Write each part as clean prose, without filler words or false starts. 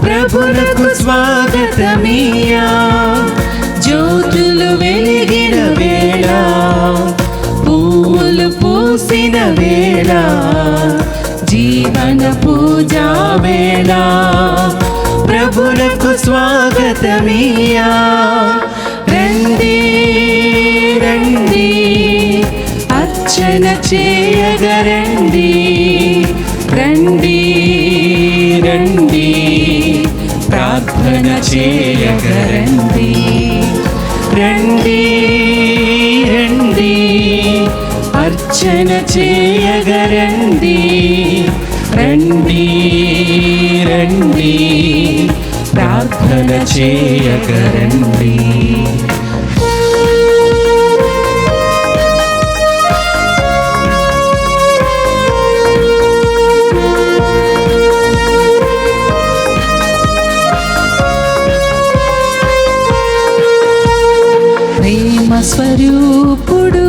ప్రభునకు స్వాగతమియా, జ్యోతులు వెలిగిన వేళ, పువ్వులు పూసిన వేళ, జీవన పూజా వేళ. ప్రభునకు స్వాగతమియా, రండి రండి అర్చన చేయగరండి, రండి రండి ప్రార్థన చేయగరండి, రండి రండి అర్చన చేయగరండి, రండి రండి ప్రార్థన చేయగరండి. స్వరూపుడు,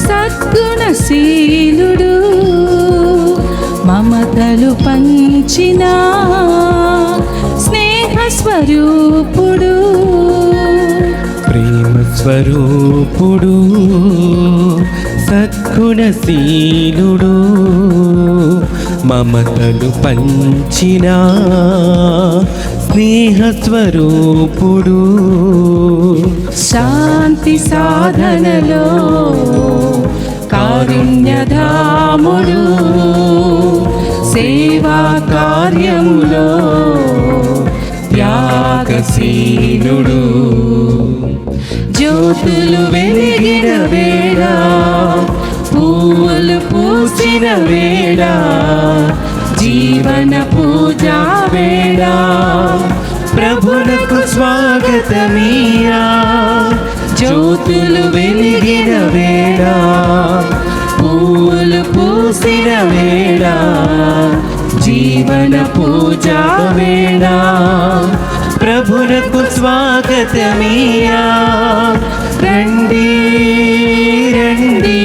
సద్గుణశీలుడు, మమతలు పంచిన స్నేహ స్వరూపుడు, ప్రేమ స్వరూపుడు, సద్గుణశీలుడు, మమతలు పంచిన స్నేహ స్వరూపుడు, శాంతి సాధనలో కారుణ్యధాముడు, సేవా కార్యములో త్యాగశీలుడు, జ్యోతులు వెలిగిన వేళ, పువ్వులు పూసిన వేళ, జీవన పూజా వేళ. ప్రభునకు స్వాగతమియా, జ్యోతులు వెలిగిన వేళ, పువ్వులు పూసిన వేళ, జీవన జీవన పూజా వేళ ప్రభునకు స్వాగతమీయా. రండి రండి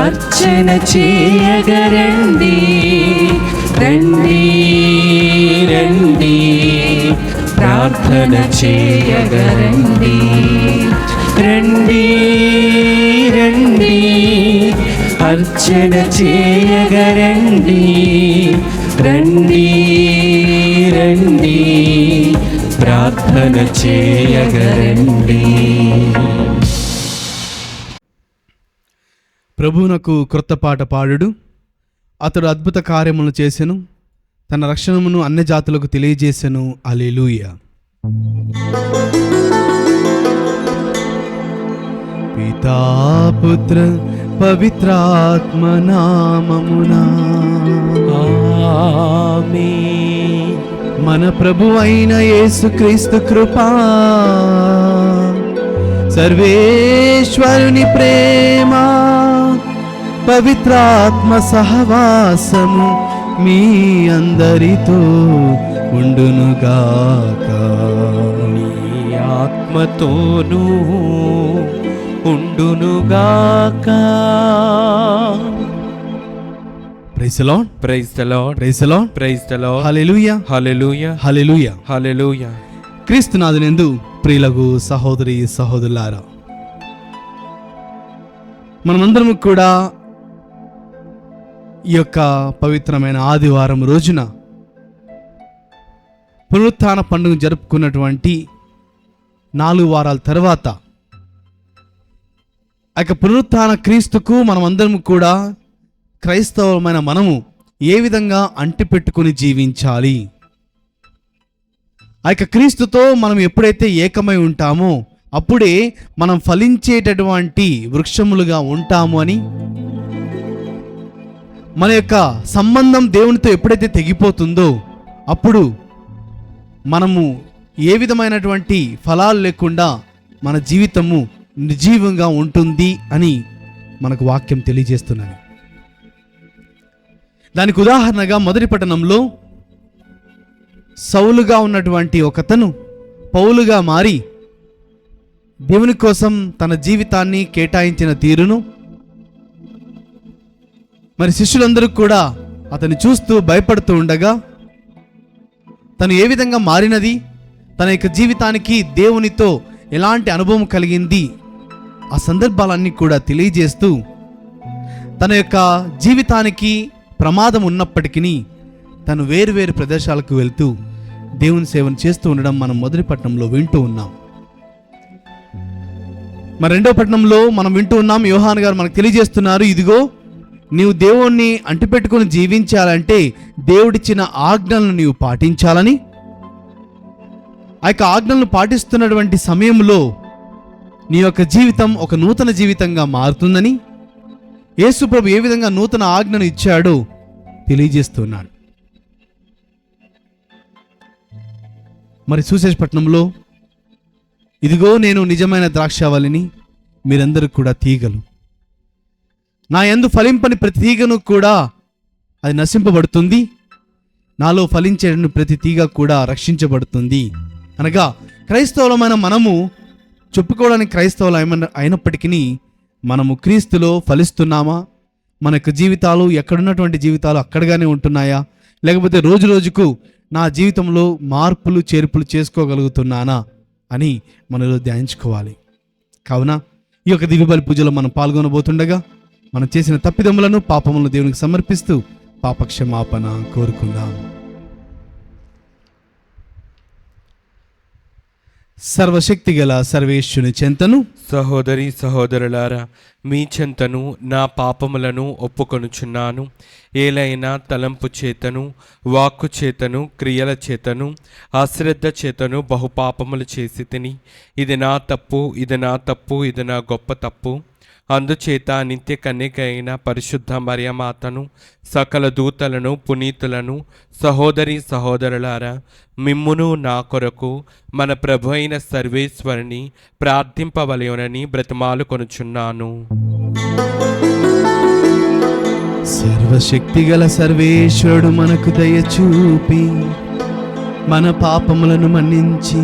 అర్చన చేయగరండి. రండి రండి ప్రార్థన చేయగరండి. రండి రండి అర్చన చేయగరండి. రండి రండి ప్రార్థన చేయగరండి. ప్రభువునకు క్రొత్త పాట పాడుడు. అతడు అద్భుత కార్యములను చేసెను, తన రక్షణమును అన్ని జాతులకు తెలియజేసెను. హల్లెలూయా. పితా పుత్ర పవిత్రాత్మ నామమునా ఆమేన్. మన ప్రభు అయిన యేసుక్రీస్తు కృపా, సర్వేశ్వరుని ప్రేమ, పవిత్రాత్మ సహవాసము మీ అందరితో ఉండునుగాక. నీ ఆత్మతోనూ ఉండునుగాక. Praise the lord. Praise the lord. Praise the lord. Praise the lord. Hallelujah. Hallelujah. Hallelujah. Hallelujah. క్రీస్తునాథునందు ప్రియులకు సహోదరి సహోదరులారా, మనమందరము కూడా ఈ యొక్క పవిత్రమైన ఆదివారం రోజున పునరుత్థాన పండుగ జరుపుకున్నటువంటి 4 వారాల తర్వాత ఆ యొక్క పునరుత్థాన క్రీస్తుకు మనమందరము కూడా క్రైస్తవమైన మనము ఏ విధంగా అంటిపెట్టుకుని జీవించాలి, ఆ యొక్క క్రీస్తుతో మనం ఎప్పుడైతే ఏకమై ఉంటామో అప్పుడే మనం ఫలించేటటువంటి వృక్షములుగా ఉంటాము అని, మన యొక్క సంబంధం దేవునితో ఎప్పుడైతే తెగిపోతుందో అప్పుడు మనము ఏ విధమైనటువంటి ఫలాలు లేకుండా మన జీవితము నిర్జీవంగా ఉంటుంది అని మనకు వాక్యం తెలియజేస్తున్నది. దానికి ఉదాహరణగా మొదటి పట్టణంలో సౌలుగా ఉన్నటువంటి ఒకతను పౌలుగా మారి దేవుని కోసం తన జీవితాన్ని కేటాయించిన తీరును మరి శిష్యులందరూ కూడా అతన్ని చూస్తూ భయపడుతూ ఉండగా తను ఏ విధంగా మారినది, తన యొక్క జీవితానికి దేవునితో ఎలాంటి అనుభవం కలిగింది, ఆ సందర్భాలన్నీ కూడా తెలియజేస్తూ తన యొక్క జీవితానికి ప్రమాదం ఉన్నప్పటికీ తను వేరు ప్రదేశాలకు వెళ్తూ దేవుని సేవను చేస్తూ ఉండడం మనం మొదటి పట్టణంలో వింటూ ఉన్నాం. మరి రెండో పట్టణంలో మనం వింటూ ఉన్నాం, యోహాను గారు మనకు తెలియజేస్తున్నారు, ఇదిగో నీవు దేవుణ్ణి అంటిపెట్టుకుని జీవించాలంటే దేవుడిచ్చిన ఆజ్ఞలను నీవు పాటించాలని, ఆ యొక్క ఆజ్ఞలను పాటిస్తున్నటువంటి సమయంలో నీ యొక్క జీవితం ఒక నూతన జీవితంగా మారుతుందని, యేసు ప్రభు ఏ విధంగా నూతన ఆజ్ఞను ఇచ్చాడో తెలియజేస్తున్నాడు. మరి సువిశేషపట్నంలో ఇదిగో నేను నిజమైన ద్రాక్షావళిని, మీరందరూ కూడా తీగలు, నా యందు ఫలింపని ప్రతి తీగను కూడా అది నశింపబడుతుంది, నాలో ఫలించే ప్రతి తీగ కూడా రక్షించబడుతుంది. అనగా క్రైస్తవులమైన మనము చెప్పుకోవడానికి క్రైస్తవులు అయినప్పటికీ మనము క్రీస్తులో ఫలిస్తున్నామా, మన యొక్క జీవితాలు ఎక్కడున్నటువంటి జీవితాలు అక్కడగానే ఉంటున్నాయా, లేకపోతే రోజు రోజుకు నా జీవితంలో మార్పులు చేర్పులు చేసుకోగలుగుతున్నానా అని మనలో ధ్యానించుకోవాలి. కావున ఈ యొక్క దివ్యబలి పూజలో మనం పాల్గొనబోతుండగా మనం చేసిన తప్పిదములను పాపములను దేవునికి సమర్పిస్తూ పాపక్షమాపణ కోరుకుందాం. సర్వశక్తి గల సర్వేశ్వరుని చెంతను సహోదరి సహోదరులారా, మీ చెంతను నా పాపములను ఒప్పుకొనుచున్నాను. ఏలైనా తలంపు చేతను, వాక్కు చేతను, క్రియల చేతను, అశ్రద్ధ చేతను బహుపాపములు చేసి తిని, ఇది నా తప్పు, ఇది నా తప్పు, ఇది నా గొప్ప తప్పు. అందుచేత నిత్య కన్యక అయిన పరిశుద్ధ మరియమాతను, సకల దూతలను, పునీతులను, సహోదరి సహోదరులారా, మిమ్మును నా కొరకు మన ప్రభు అయిన సర్వేశ్వరుని ప్రార్థింపవలెనని బ్రతిమాలు కొనుచున్నాను. సర్వశక్తిగల సర్వేశ్వరుడు మనకు దయ చూపి మన పాపములను మన్నించి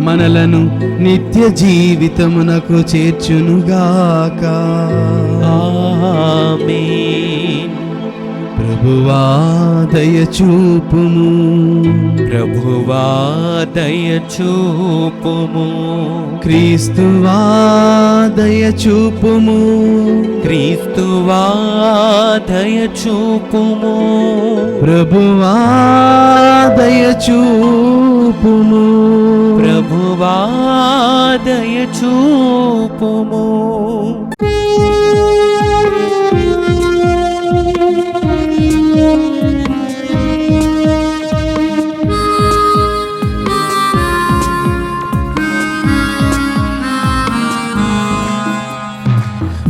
మనలను నిత్య జీవితమునకు చేర్చునుగాక. ఆమేన్. ప్రభువా దయ చూపుము, ప్రభువా దయ చూపుము, క్రీస్తువా దయ చూపుము, క్రీస్తువా దయ చూపుము, ప్రభువా దయ చూపుము, ప్రభువా దయ చూపుము.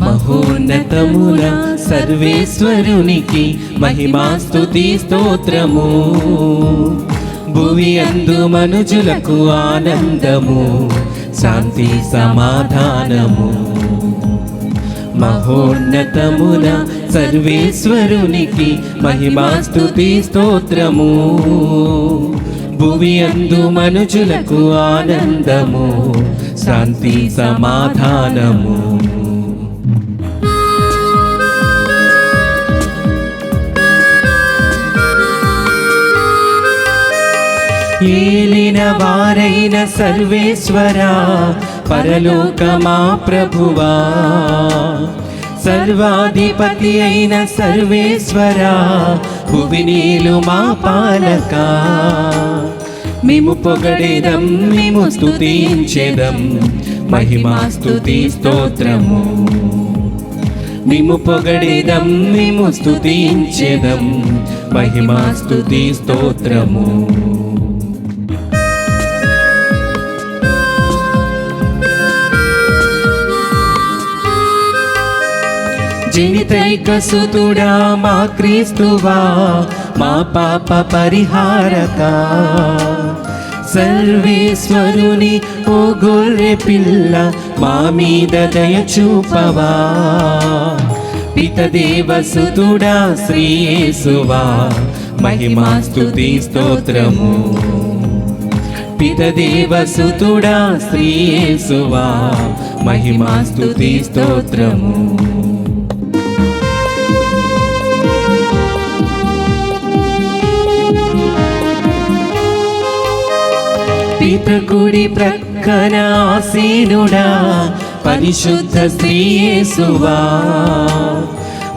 మహోన్నతమున సర్వేశ్వరునికి మహిమాస్తుతి స్తోత్రము. భువి అందు మనుజులకు ఆనందము, శాంతి సమాధానము. మహోన్నతమున సర్వేశ్వరునికి మహిమాస్తుతి స్తోత్రము. భువి అందు మనుజులకు ఆనందము, శాంతి సమాధానము. ఏలిన వారైన సర్వేశ్వరా, పరలోకమా ప్రభువా, సర్వాధిపతి అయిన సర్వేశ్వరా, భువినేలు మా పాలక. మేము పొగడేదం, మేము స్తుతించేదం, మహిమాస్తుతి స్తోత్రము. మేము పొగడేదం, మేము స్తుతించేదం, మహిమాస్తుతి స్తోత్రము. జనితైక సుతుడా మా క్రీస్తువా, మా పాప పరిహారక. సర్వేశ్వరుని ఓ గొర్రె పిల్ల, మా మీద దయ చూపవా. పితదేవ సుతుడా శ్రీ యేసువా, మహిమాస్తుతి స్తోత్రము. పితదేవ సుతుడా శ్రీ యేసువా, మహిమాస్తుతి స్తోత్రము. పితకుడి ప్రక్కన ఆసీనుడా, పరిశుద్ధ శ్రీ యేసువా,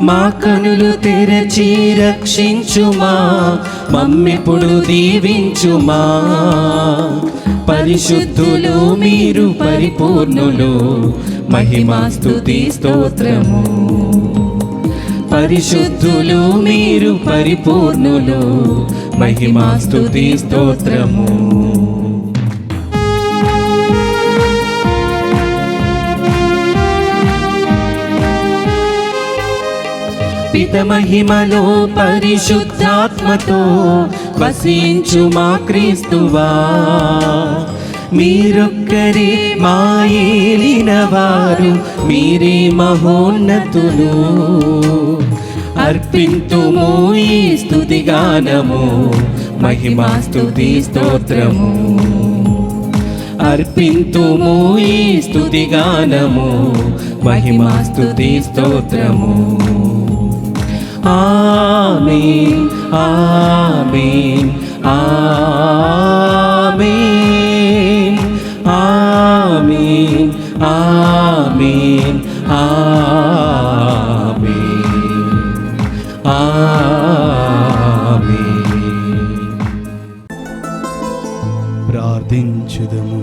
మా కనులు తెరచి రక్షించుమా, మమ్మిప్పుడు దీవించుమా. పరిశుద్ధులు మీరు పరిపూర్ణులు, మహిమాస్తుతి స్తోత్రము. పరిశుద్ధులు మీరు పరిపూర్ణులు, మహిమాస్తుతి స్తోత్రము. పిత మహిమలో పరిశుద్ధాత్మతో వసించు మా క్రీస్తువా, మీరొక్కరే మా ఏలిన వారు, మీరే మహోన్నతులు. అర్పింతుము ఈ స్తుతిగానము, మహిమాస్తుతి స్తోత్రము. అర్పింతుము ఈ స్తుతిగానము, మహిమాస్తుతి స్తోత్రము. ఆమేన్ ఆమేన్ ఆమేన్ ఆమేన్ ఆమేన్ ఆమేన్ ఆమేన్. ప్రార్థించుదము.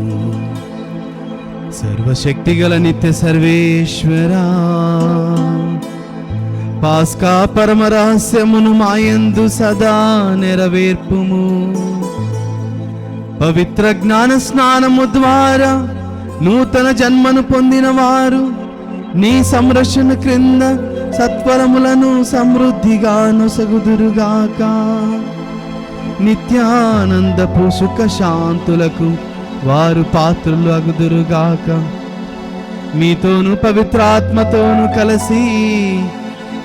సర్వశక్తిగల నిత్య సర్వేశ్వరా, పాస్కా పరమ రహస్యమును మాయందు సదా నెరవేర్పుము. పవిత్ర జ్ఞాన స్నానము ద్వారా నూతన జన్మను పొందిన వారు నీ సంరక్షణ క్రింద సత్వరములను సమృద్ధిగా నొసగుదురుగాక. నిత్యానందపు సుఖ శాంతులకు వారు పాత్రులు అగుదురుగాక. మీతోను పవిత్రాత్మతోను కలిసి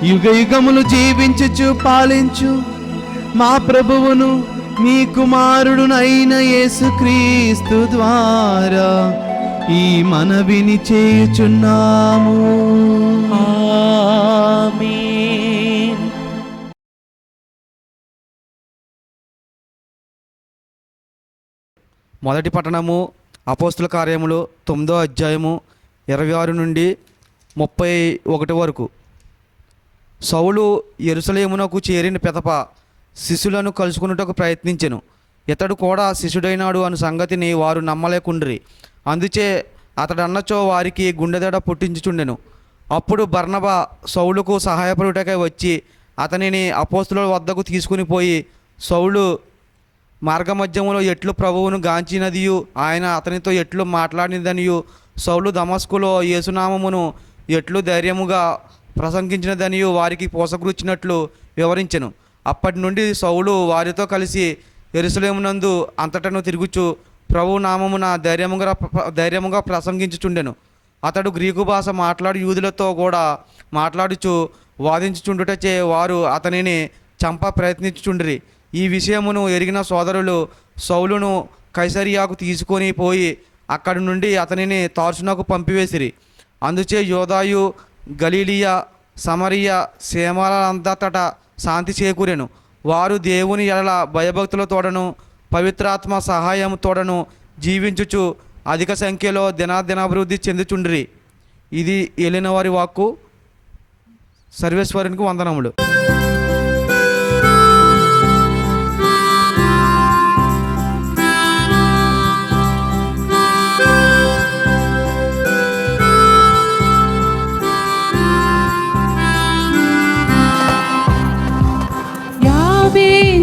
యుగ యుగములు జీవించుచు పాలించు మా ప్రభువును మీ కుమారుడునైన యేసుక్రీస్తు ద్వారా ఈ మనవిని చేయుచున్నాము. ఆమేన్. మొదటి పట్టణము అపోస్తుల కార్యములు 9వ అధ్యాయము 26 నుండి 31 వరకు. సౌలు యెరూషలేమునకు చేరిన పిదప శిష్యులను కలుసుకున్నటకు ప్రయత్నించెను. ఇతడు కూడా శిష్యుడైనాడు అను సంగతిని వారు నమ్మలేకుండ్రి. అందుచే అతడన్నచో వారికి గుండెదడ పుట్టించుచుండెను. అప్పుడు బర్నబా సౌలుకు సహాయపడుటకై వచ్చి అతనిని అపోస్తుల వద్దకు తీసుకుని పోయి, సౌలు మార్గమధ్యములో ఎట్లు ప్రభువును గాంచినదియు ఆయన అతనితో ఎట్లు మాట్లాడినదనియు సౌలు దమస్కులో యేసునామమును ఎట్లు ధైర్యముగా ప్రసంగించినదనియు వారికి పోసగుచ్చినట్లు వివరించెను. అప్పటి నుండి సౌలు వారితో కలిసి యెరూషలేమునందు అంతటను తిరుగుచు ప్రభు నామమున ధైర్యముగా ప్రసంగించుచుండెను. అతడు గ్రీకు భాష మాట్లాడు యూదులతో కూడా మాట్లాడుచు వాదించుచుండుటచే వారు అతనిని చంప ప్రయత్నించుచుండిరి. ఈ విషయమును ఎరిగిన సోదరులు సౌలును కైసరియాకు తీసుకొని పోయి అక్కడి నుండి అతనిని తార్సునకు పంపివేసిరి. అందుచే యోదాయు, గలీలియా, సమరియ, సేమలంతటా శాంతి చేకూరెను. వారు దేవుని ఎడల భయభక్తులతోడను పవిత్రాత్మ సహాయముతోడను జీవించుచు అధిక సంఖ్యలో దినాభివృద్ధి చెందుచుండ్రి. ఇది ఏలిన వారి వాక్కు. సర్వేశ్వరునికి వందనములు.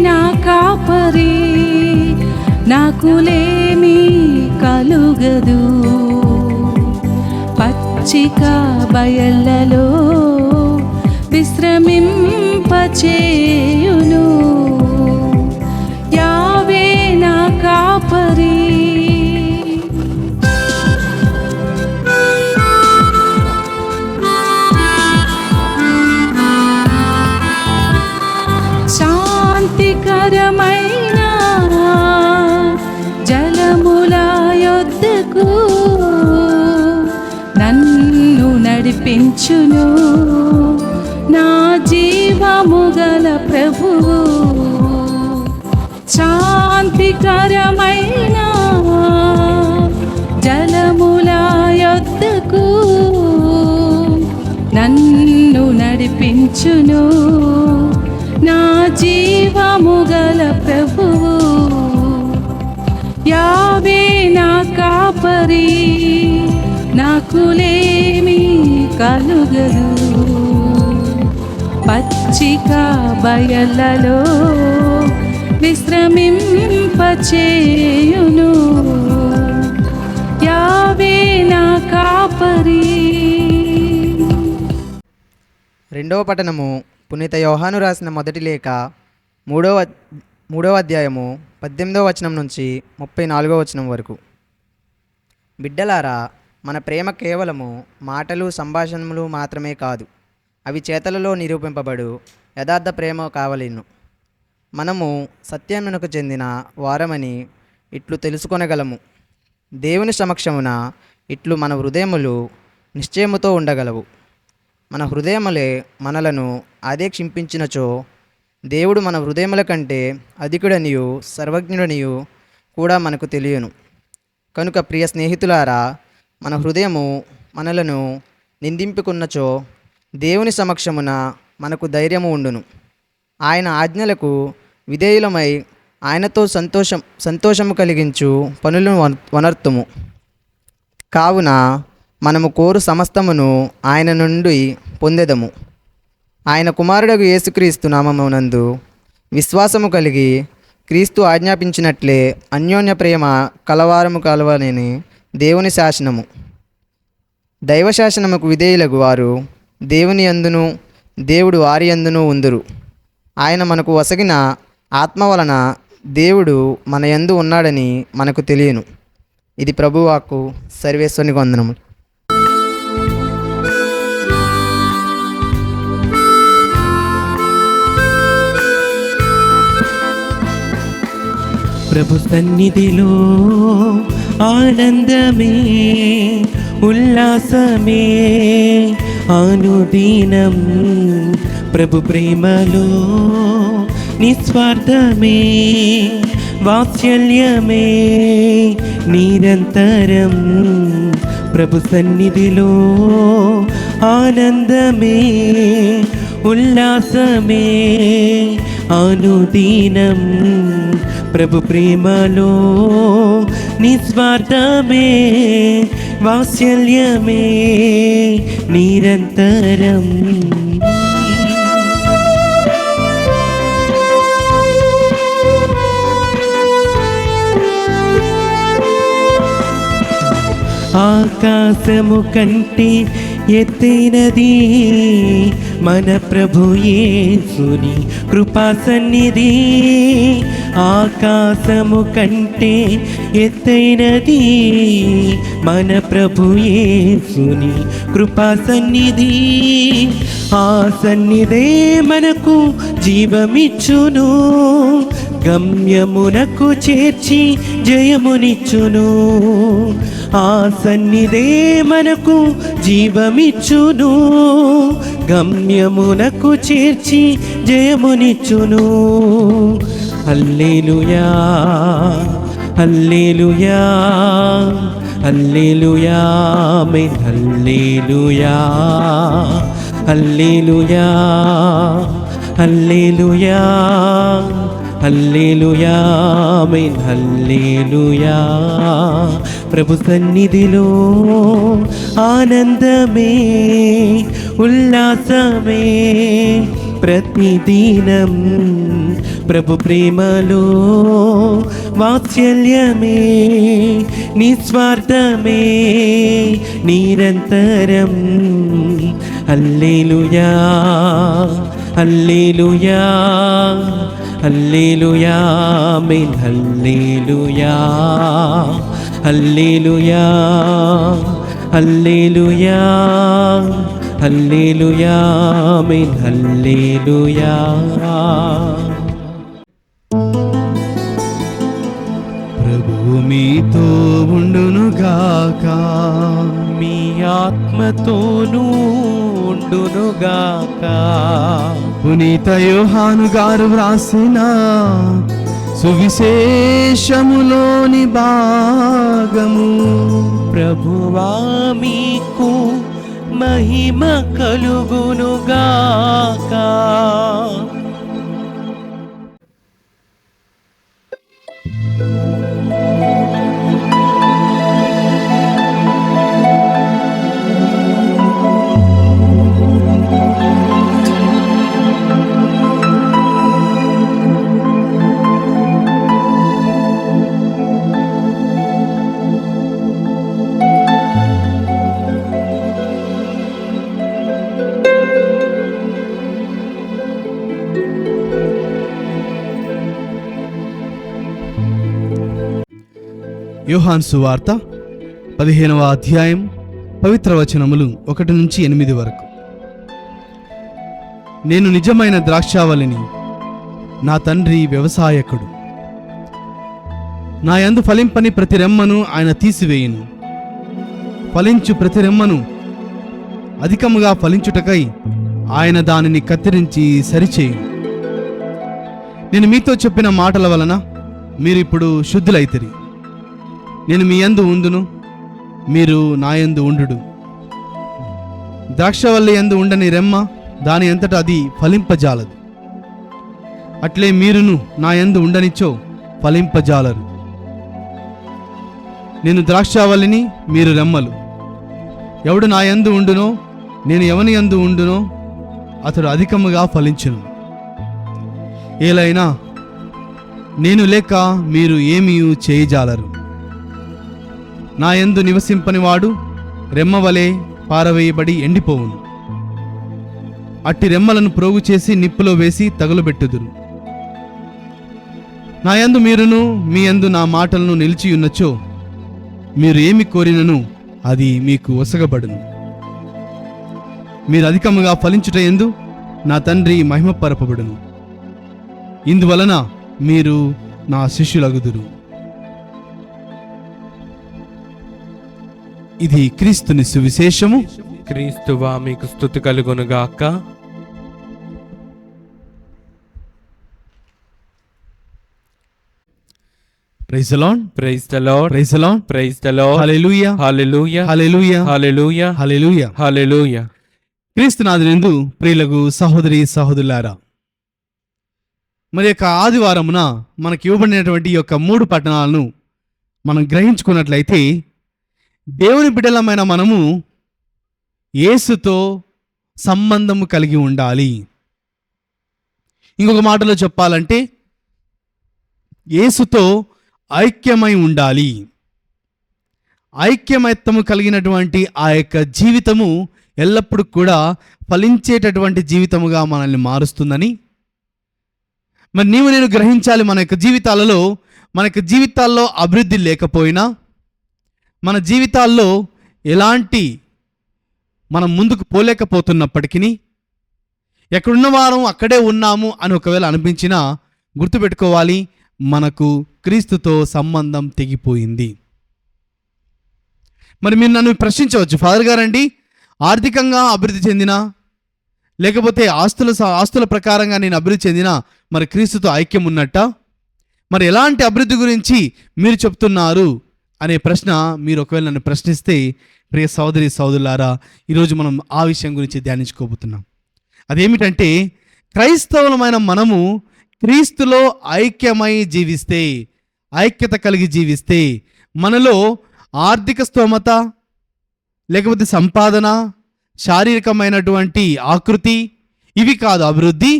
నా కాపరి నాకులేమీ కలుగదు. పచ్చిక బయళ్ళలో విశ్రమింపచేయును. యావే నా కాపరి. శాంతికరమైన జలముల యొద్దకు నన్ను నడిపించును. నా జీవము గల ప్రభువు శాంతికరమైన జలముల యొద్దకు నన్ను నడిపించును. నా జీవము గల ప్రభువు యావే నా కాపరి. నాకులేమీ కలుగదు. పచ్చిక బయళ్ళలో విశ్రమింపచేయును. యావే నా కాపరి. రెండవ పట్టణము పునీత యోహాను రాసిన మొదటి లేఖ 3వ అధ్యాయము 18వ వచనం నుంచి 34వ వచనం వరకు. బిడ్డలారా, మన ప్రేమ కేవలము మాటలు సంభాషణలు మాత్రమే కాదు, అవి చేతలలో నిరూపింపబడు యథార్థ ప్రేమ కావలేను. మనము సత్యమునకు చెందిన వారమని ఇట్లు తెలుసుకొనగలము. దేవుని సమక్షమున ఇట్లు మన హృదయములు నిశ్చయముతో ఉండగలవు. మన హృదయములే మనలను ఆదేక్షింపించినచో దేవుడు మన హృదయముల కంటే అధికుడనియు సర్వజ్ఞుడనియు కూడా మనకు తెలియను. కనుక ప్రియ స్నేహితులారా, మన హృదయము మనలను నిందింపుకున్నచో దేవుని సమక్షమున మనకు ధైర్యము ఉండును. ఆయన ఆజ్ఞలకు విధేయులమై ఆయనతో సంతోషము కలిగించు పనులను వనర్తుము. కావున మనము కోరు సమస్తమును ఆయన నుండి పొందెదము. ఆయన కుమారుడగు యేసుక్రీస్తు నామమునందు విశ్వాసము కలిగి క్రీస్తు ఆజ్ఞాపించినట్లే అన్యోన్య ప్రేమ కలవారము కలవలేని దేవుని శాసనము. దైవ శాసనముకు విధేయులగు వారు దేవుని యందును దేవుడు వారి యందును ఉందురు. ఆయన మనకు వసగిన ఆత్మ వలన దేవుడు మన యందు ఉన్నాడని మనకు తెలియను. ఇది ప్రభువాకు. సర్వేశ్వరునికి వందనములు. ప్రభు సన్నిధిలో ఆనందమే ఉల్లాసమే అనుదినం ప్రభు ప్రేమలో నిస్వార్థమే వాత్సల్యమే నిరంతరం ప్రభు సన్నిధిలో ఆనందమే ఉల్లాసమే అనుదినం ప్రభు ప్రేమలో నిస్వార్థమే వాత్సల్యమే నిరంతరం. ఆకాశము కంటే ఎత్తైనది మన ప్రభు యేసుని కృపా సన్నిధి. ఆకాశము కంటే ఎత్తైనది మన ప్రభు యేసుని కృపా సన్నిధి. ఆ సన్నిధే మనకు జీవమిచ్చును, గమ్యమునకు చేర్చి జయమునిచ్చును. ఆ సన్నిధే మనకు జీవమిచ్చును, గమ్యమునకు చేర్చి జయమునిచ్చును. హల్లెలూయా హల్లెలూయా హల్లెలూయా ఆమేన్. హల్లెలూయా హల్లెలూయా హల్లెలూయా హల్లెలూయా ఆమేన్. హల్లెలూయా. ప్రభు సన్నిధిలో ఆనందమే ఉల్లాసమే ప్రతిదినం ప్రభు ప్రేమలో వాత్సల్యమే నిస్వార్థమే నిరంతరం. హల్లెలూయా హల్లెలూయా హల్లెలూయా ఆమేన్. హల్లెలూయా హల్లెలూయా హల్లెలూయా హల్లెలూయా ఆమేన్. హల్లెలూయా. ప్రభువు మీతో ఉండునుగాక, మీ ఆత్మతోనూ ఉండునుగాక. పునీత యోహాను గారు వ్రాసిన సువిశేషములోని భాగము. ప్రభువా మీకు మహిమ కలుగునుగాక. యోహాను సువార్త 15వ అధ్యాయం పవిత్ర వచనములు 1 నుంచి 8 వరకు. నేను నిజమైన ద్రాక్షావళిని, నా తండ్రి వ్యవసాయకుడు. నా యందు ఫలింపని ప్రతి రెమ్మను ఆయన తీసివేయును, ఫలించు ప్రతి రెమ్మను అధికముగా ఫలించుటకై ఆయన దానిని కత్తిరించి సరిచేయును. నేను మీతో చెప్పిన మాటల వలన మీరిప్పుడు శుద్ధులైతిరి. నేను మీ యందు ఉందును, మీరు నా యందు ఉండుడు. ద్రాక్షవల్లి యందు ఉండని రెమ్మ దాని అంతటా అది ఫలింపజాలదు. అట్లే మీరును నా యందు ఉండనిచ్చో ఫలింపజాలరు. నేను ద్రాక్షవల్లిని, మీరు రెమ్మలు. ఎవడు నా యందు ఉండునో, నేను ఎవని యందు ఉండునో అతడు అధికముగా ఫలించును. ఏలైనా నేను లేక మీరు ఏమీ చేయజాలరు. నా యందు నివసింపనివాడు రెమ్మవలే పారవేయబడి ఎండిపోవును. అట్టి రెమ్మలను ప్రోగు చేసి నిప్పులో వేసి తగులబెట్టుదురు. నా యందు మీరును, మీ యందు నా మాటలను నిలిచియున్నచో మీరు ఏమి కోరినను అది మీకు ఒసగబడును. మీరు అధికముగా ఫలించుట యందు నా తండ్రి మహిమపరపబడును. ఇందువలన మీరు నా శిష్యులగుదురు. ఇది క్రీస్తుని సువిశేషము. క్రీస్తువా మీకు స్తుతి కలుగునుగాక. Praise the lord, praise the lord, praise the lord, praise the lord. Hallelujah, hallelujah, hallelujah, hallelujah, hallelujah. Hallelujah. క్రీస్తునాథునందు ప్రియులకు సహోదరి సహోదరులారా, మరి యొక్క ఆదివారమున మనకి ఇవ్వబడినటువంటి ఈ యొక్క 3 పట్టణాలను మనం గ్రహించుకున్నట్లయితే, దేవుని బిడ్డలమైన మనము యేసుతో సంబంధము కలిగి ఉండాలి. ఇంకొక మాటలో చెప్పాలంటే యేసుతో ఐక్యమై ఉండాలి. ఐక్యమత్యము కలిగినటువంటి ఆ యొక్క జీవితము ఎల్లప్పుడూ కూడా ఫలించేటటువంటి జీవితముగా మనల్ని మారుస్తుందని మరి నీవు నేను గ్రహించాలి. మన యొక్క జీవితాల్లో అభివృద్ధి లేకపోయినా, మన జీవితాల్లో ఎలాంటి మనం ముందుకు పోలేకపోతున్నప్పటికీ, ఎక్కడున్న వారం అక్కడే ఉన్నాము అని ఒకవేళ అనిపించినా గుర్తుపెట్టుకోవాలి, మనకు క్రీస్తుతో సంబంధం తెగిపోయింది. మరి మీరు నన్ను ప్రశ్నించవచ్చు, ఫాదర్ గారండి, ఆర్థికంగా అభివృద్ధి చెందినా లేకపోతే ఆస్తుల ప్రకారంగా నేను అభివృద్ధి చెందినా మరి క్రీస్తుతో ఐక్యం ఉన్నట్ట? మరి ఎలాంటి అభివృద్ధి గురించి మీరు చెప్తున్నారు అనే ప్రశ్న మీరు ఒకవేళ నన్ను ప్రశ్నిస్తే, ప్రియ సోదరి సోదరులారా, ఈరోజు మనం ఆ విషయం గురించి ధ్యానించుకోబోతున్నాం. అదేమిటంటే, క్రైస్తవులమైన మనము క్రీస్తులో ఐక్యమై జీవిస్తే, ఐక్యత కలిగి జీవిస్తే, మనలో ఆర్థిక స్తోమత లేకపోతే సంపాదన, శారీరకమైనటువంటి ఆకృతి ఇవి కాదు అభివృద్ధి,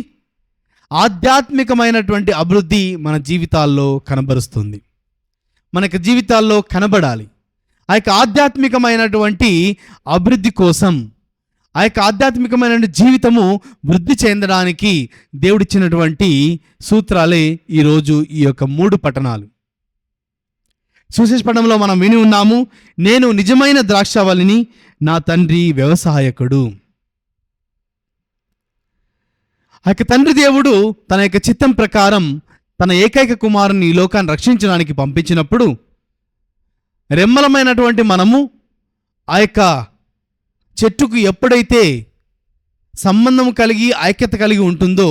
ఆధ్యాత్మికమైనటువంటి అభివృద్ధి మన జీవితాల్లో కనబరుస్తుంది. మనకి జీవితాల్లో కనబడాలి. ఆ యొక్క ఆధ్యాత్మికమైనటువంటి అభివృద్ధి కోసం, ఆ యొక్క ఆధ్యాత్మికమైన జీవితము వృద్ధి చెందడానికి దేవుడిచ్చినటువంటి సూత్రాలే ఈరోజు ఈ యొక్క 3 పట్టణాలు. సువిశేష పట్టణంలో మనం విని ఉన్నాము, నేను నిజమైన ద్రాక్షావళిని, నా తండ్రి వ్యవసాయకుడు. ఆ యొక్క తండ్రి దేవుడు తన యొక్క చిత్తం ప్రకారం తన ఏకైక కుమారుని ఈ లోకాన్ని రక్షించడానికి పంపించినప్పుడు, రెమ్మలమైనటువంటి మనము ఆ యొక్క చెట్టుకు ఎప్పుడైతే సంబంధం కలిగి ఐక్యత కలిగి ఉంటుందో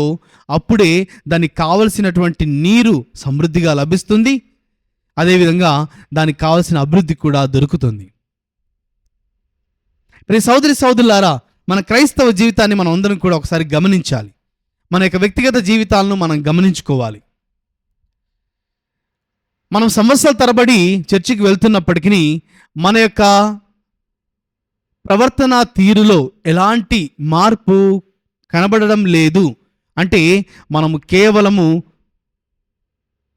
అప్పుడే దానికి కావలసినటువంటి నీరు సమృద్ధిగా లభిస్తుంది. అదేవిధంగా దానికి కావలసిన అభివృద్ధి కూడా దొరుకుతుంది. ప్రియ సోదరి సోదరులారా, మన క్రైస్తవ జీవితాన్ని మనం అందరం కూడా ఒకసారి గమనించాలి. మన యొక్క వ్యక్తిగత జీవితాలను మనం గమనించుకోవాలి. మనం సంవత్సరాల తరబడి చర్చికి వెళ్తున్నప్పటికీ మన యొక్క ప్రవర్తన తీరులో ఎలాంటి మార్పు కనబడడం లేదు. అంటే మనము కేవలము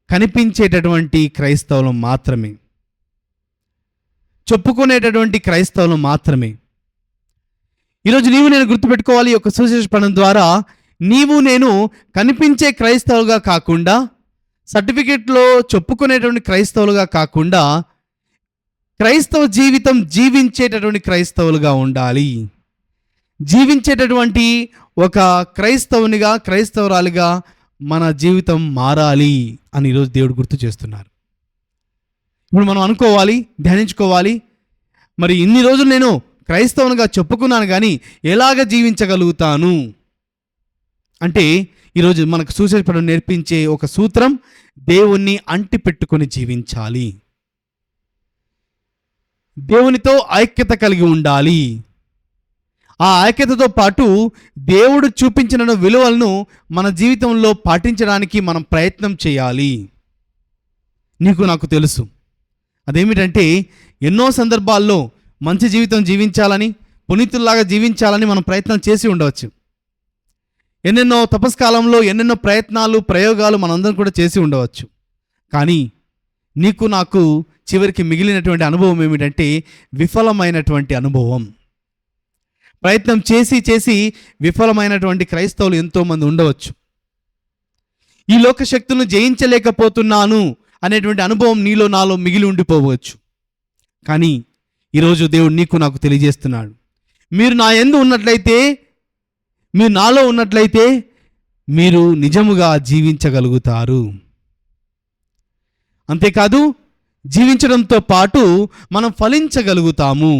కనిపించేటటువంటి క్రైస్తవులం మాత్రమే, చెప్పుకునేటటువంటి క్రైస్తవులం మాత్రమే. ఈరోజు నీవు నేను గుర్తుపెట్టుకోవాలి, ఈ యొక్క సువిశేష పఠనం ద్వారా నీవు నేను కనిపించే క్రైస్తవులుగా కాకుండా, సర్టిఫికెట్లో చెప్పుకునేటువంటి క్రైస్తవులుగా కాకుండా, క్రైస్తవ జీవితం జీవించేటటువంటి క్రైస్తవులుగా ఉండాలి. జీవించేటటువంటి ఒక క్రైస్తవునిగా, క్రైస్తవురాలిగా మన జీవితం మారాలి అని ఈరోజు దేవుడు గుర్తు చేస్తున్నారు. ఇప్పుడు మనం అనుకోవాలి, ధ్యానించుకోవాలి, మరి ఇన్ని రోజులు నేను క్రైస్తవునిగా చెప్పుకున్నాను కానీ ఎలాగ జీవించగలుగుతాను అంటే, ఈరోజు మనకు సువిశేషం నేర్పించే ఒక సూత్రం, దేవుణ్ణి అంటి పెట్టుకొని జీవించాలి. దేవునితో ఐక్యత కలిగి ఉండాలి. ఆ ఐక్యతతో పాటు దేవుడు చూపించిన విలువలను మన జీవితంలో పాటించడానికి మనం ప్రయత్నం చేయాలి. నీకు నాకు తెలుసు, అదేమిటంటే ఎన్నో సందర్భాల్లో మంచి జీవితం జీవించాలని, పునీతుల్లాగా జీవించాలని మనం ప్రయత్నం చేసి ఉండవచ్చు. ఎన్నెన్నో తపస్కాలంలో ఎన్నెన్నో ప్రయత్నాలు, ప్రయోగాలు మనందరం కూడా చేసి ఉండవచ్చు. కానీ నీకు నాకు చివరికి మిగిలినటువంటి అనుభవం ఏమిటంటే విఫలమైనటువంటి అనుభవం. ప్రయత్నం చేసి చేసి విఫలమైనటువంటి క్రైస్తవులు ఎంతోమంది ఉండవచ్చు. ఈ లోక శక్తులను జయించలేకపోతున్నాను అనేటువంటి అనుభవం నీలో నాలో మిగిలి ఉండిపోవచ్చు. కానీ ఈరోజు దేవుడు నీకు నాకు తెలియజేస్తున్నాడు, మీరు నా యందు ఉన్నట్లయితే, మీరు నాలో ఉన్నట్లయితే మీరు నిజముగా జీవించగలుగుతారు. అంతేకాదు జీవించడంతో పాటు మనం ఫలించగలుగుతాము.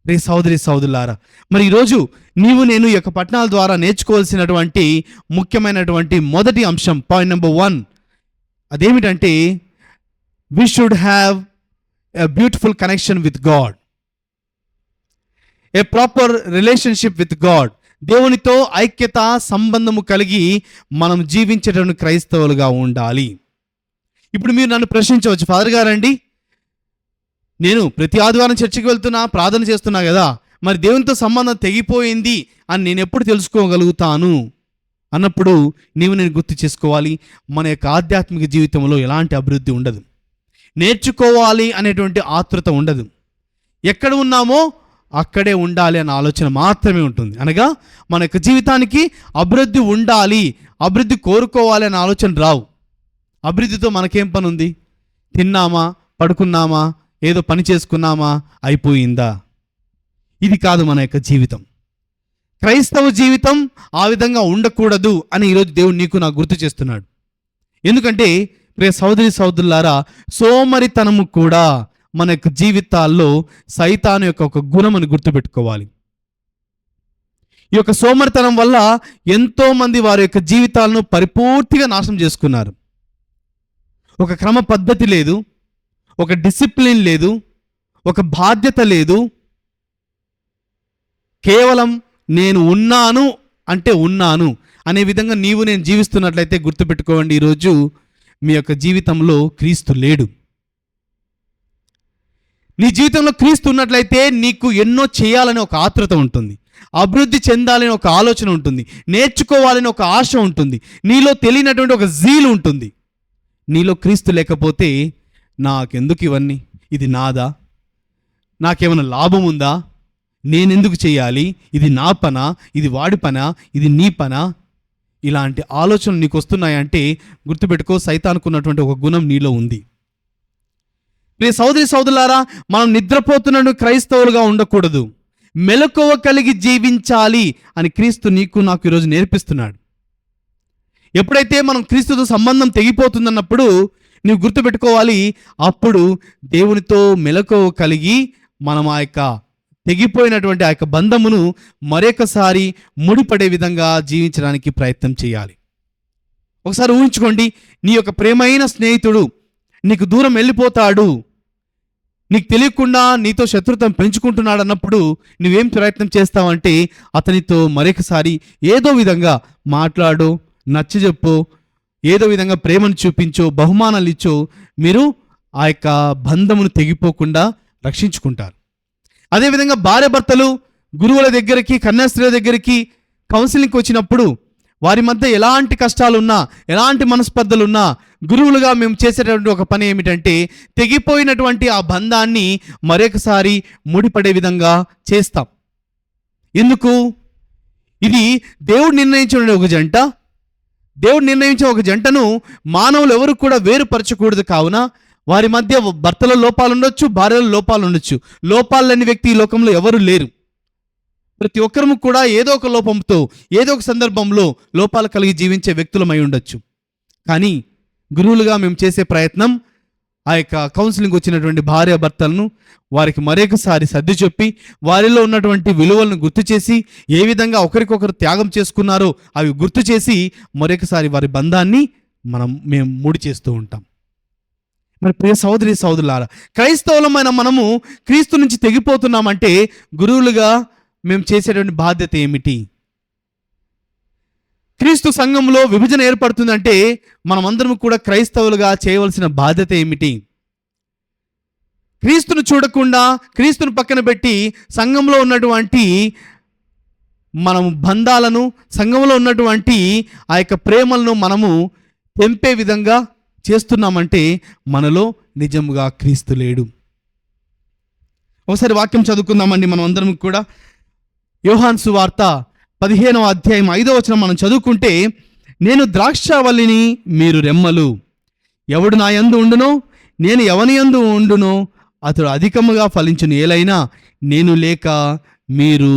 రే సోదరి సోదరులారా, మరి ఈరోజు నీవు నేను ఈ యొక్క పట్టణాల ద్వారా నేర్చుకోవాల్సినటువంటి ముఖ్యమైనటువంటి మొదటి అంశం, పాయింట్ నెంబర్ 1, అదేమిటంటే we should have a beautiful connection with God, a proper relationship with God. దేవునితో ఐక్యత సంబంధము కలిగి మనం జీవించేటువంటి క్రైస్తవులుగా ఉండాలి. ఇప్పుడు మీరు నన్ను ప్రశ్నించవచ్చు, ఫాదర్ గారండి, నేను ప్రతి ఆదివారం చర్చికి వెళ్తున్నా, ప్రార్థన చేస్తున్నా కదా, మరి దేవునితో సంబంధం తెగిపోయింది అని నేను ఎప్పుడు తెలుసుకోగలుగుతాను అన్నప్పుడు నేను గుర్తు చేసుకోవాలి, మన యొక్క ఆధ్యాత్మిక జీవితంలో ఎలాంటి అభివృద్ధి ఉండదు, నేర్చుకోవాలి అనేటువంటి ఆతృత ఉండదు, ఎక్కడ ఉన్నామో అక్కడే ఉండాలి అన్న ఆలోచన మాత్రమే ఉంటుంది. అనగా మన యొక్క జీవితానికి అభివృద్ధి ఉండాలి, అభివృద్ధి కోరుకోవాలి అనే ఆలోచన రావు. అభివృద్ధితో మనకేం పని ఉంది? తిన్నామా, పడుకున్నామా, ఏదో పని చేసుకున్నామా, అయిపోయిందా? ఇది కాదు మన యొక్క జీవితం. క్రైస్తవ జీవితం ఆ విధంగా ఉండకూడదు అని ఈరోజు దేవుడు నీకు నాకు గుర్తు చేస్తున్నాడు. ఎందుకంటే ప్రియ సోదరి సోదరులారా, సోమరితనము కూడా మన యొక్క జీవితాల్లో సైతాను యొక్క ఒక గుణమని గుర్తుపెట్టుకోవాలి. ఈ యొక్క సోమరితనం వల్ల ఎంతో మంది వారి యొక్క జీవితాలను పరిపూర్తిగా నాశనం చేసుకున్నారు. ఒక క్రమ పద్ధతి లేదు, ఒక డిసిప్లిన్ లేదు, ఒక బాధ్యత లేదు. కేవలం నేను ఉన్నాను అంటే ఉన్నాను అనే విధంగా నీవు నేను జీవిస్తున్నట్లయితే గుర్తుపెట్టుకోండి, ఈరోజు మీ యొక్క జీవితంలో క్రీస్తు లేడు. నీ జీవితంలో క్రీస్తు ఉన్నట్లయితే నీకు ఎన్నో చేయాలని ఒక ఆతృత ఉంటుంది, అభివృద్ధి చెందాలని ఒక ఆలోచన ఉంటుంది, నేర్చుకోవాలని ఒక ఆశ ఉంటుంది, నీలో తెలియనటువంటి ఒక జీలు ఉంటుంది. నీలో క్రీస్తు లేకపోతే నాకెందుకు ఇవన్నీ, ఇది నాదా, నాకేమైనా లాభం ఉందా, నేనెందుకు చేయాలి, ఇది నా పనా, ఇది వాడి పనా, ఇది నీ పనా, ఇలాంటి ఆలోచనలు నీకు వస్తున్నాయంటే గుర్తుపెట్టుకో, సైతానుకున్నటువంటి ఒక గుణం నీలో ఉంది. ప్రియ సోదరి సోదరులారా, మనం నిద్రపోతున్న క్రైస్తవులుగా ఉండకూడదు, మెలకువ కలిగి జీవించాలి అని క్రీస్తు నీకు నాకు ఈరోజు నేర్పిస్తున్నాడు. ఎప్పుడైతే మనం క్రీస్తుతో సంబంధం తెగిపోతుందన్నప్పుడు నువ్వు గుర్తుపెట్టుకోవాలి, అప్పుడు దేవునితో మెలకువ కలిగి మనం ఆ యొక్క తెగిపోయినటువంటి ఆ యొక్క బంధమును మరొకసారి ముడిపడే విధంగా జీవించడానికి ప్రయత్నం చేయాలి. ఒకసారి ఊహించుకోండి, నీ యొక్క ప్రేమైన స్నేహితుడు నీకు దూరం వెళ్ళిపోతాడు, నీకు తెలియకుండా నీతో శత్రుత్వం పెంచుకుంటున్నాడు అన్నప్పుడు నువ్వేం ప్రయత్నం చేస్తావంటే అతనితో మరొకసారి ఏదో విధంగా మాట్లాడో, నచ్చజెప్పో, ఏదో విధంగా ప్రేమను చూపించో, బహుమానాలు ఇచ్చో మీరు ఆ యొక్క బంధమును తెగిపోకుండా రక్షించుకుంటారు. అదేవిధంగా భార్య భర్తలు గురువుల దగ్గరికి, కన్యాస్త్రీల దగ్గరికి కౌన్సిలింగ్కి వచ్చినప్పుడు వారి మధ్య ఎలాంటి కష్టాలున్నా, ఎలాంటి మనస్పర్ధలున్నా గురువులుగా మేము చేసేటటువంటి ఒక పని ఏమిటంటే తెగిపోయినటువంటి ఆ బంధాన్ని మరొకసారి ముడిపడే విధంగా చేస్తాం. ఎందుకు? ఇది దేవుడు నిర్ణయించిన ఒక జంట, దేవుడు నిర్ణయించిన ఒక జంటను మానవులు ఎవరు కూడా వేరుపరచకూడదు. కావున వారి మధ్య భర్తల లోపాలు ఉండొచ్చు, భార్యల లోపాలు ఉండొచ్చు. లోపాలు లేని వ్యక్తి ఈ లోకంలో ఎవరు లేరు. ప్రతి ఒక్కరము కూడా ఏదో ఒక లోపంతో, ఏదో ఒక సందర్భంలో లోపాలు కలిగి జీవించే వ్యక్తులమై ఉండొచ్చు. కానీ గురువులుగా మేము చేసే ప్రయత్నం ఆ యొక్క కౌన్సిలింగ్ వచ్చినటువంటి భార్య భర్తలను వారికి మరొకసారి సర్ది చెప్పి వారిలో ఉన్నటువంటి విలువలను గుర్తు చేసి ఏ విధంగా ఒకరికొకరు త్యాగం చేసుకున్నారో అవి గుర్తు చేసి మరొకసారి వారి బంధాన్ని మేము ముడి చేస్తూ ఉంటాం. మరి ప్రియ సోదరి సోదరులారా, క్రైస్తవులమైన మనము క్రీస్తు నుంచి తెగిపోతున్నామంటే గురువులుగా మేము చేసేటువంటి బాధ్యత ఏమిటి? క్రీస్తు సంఘంలో విభజన ఏర్పడుతుందంటే మనమందరం కూడా క్రైస్తవులుగా చేయవలసిన బాధ్యత ఏమిటి? క్రీస్తును చూడకుండా, క్రీస్తును పక్కన పెట్టి సంఘంలో ఉన్నటువంటి మనము బంధాలను, సంఘంలో ఉన్నటువంటి ఆ యొక్క ప్రేమలను మనము తెంపే విధంగా చేస్తున్నామంటే మనలో నిజముగా క్రీస్తు లేడు. ఒకసారి వాక్యం చదువుకుందామండి మనం అందరం కూడా. యోహాను సువార్త 15వ అధ్యాయం 5వ వచనం మనం చదువుకుంటే, నేను ద్రాక్షావల్లిని, మీరు రెమ్మలు, ఎవడు నా యందు ఉండునో నేను ఎవని యందు ఉండునో అతడు అధికముగా ఫలించును, ఏలైనా నేను లేక మీరు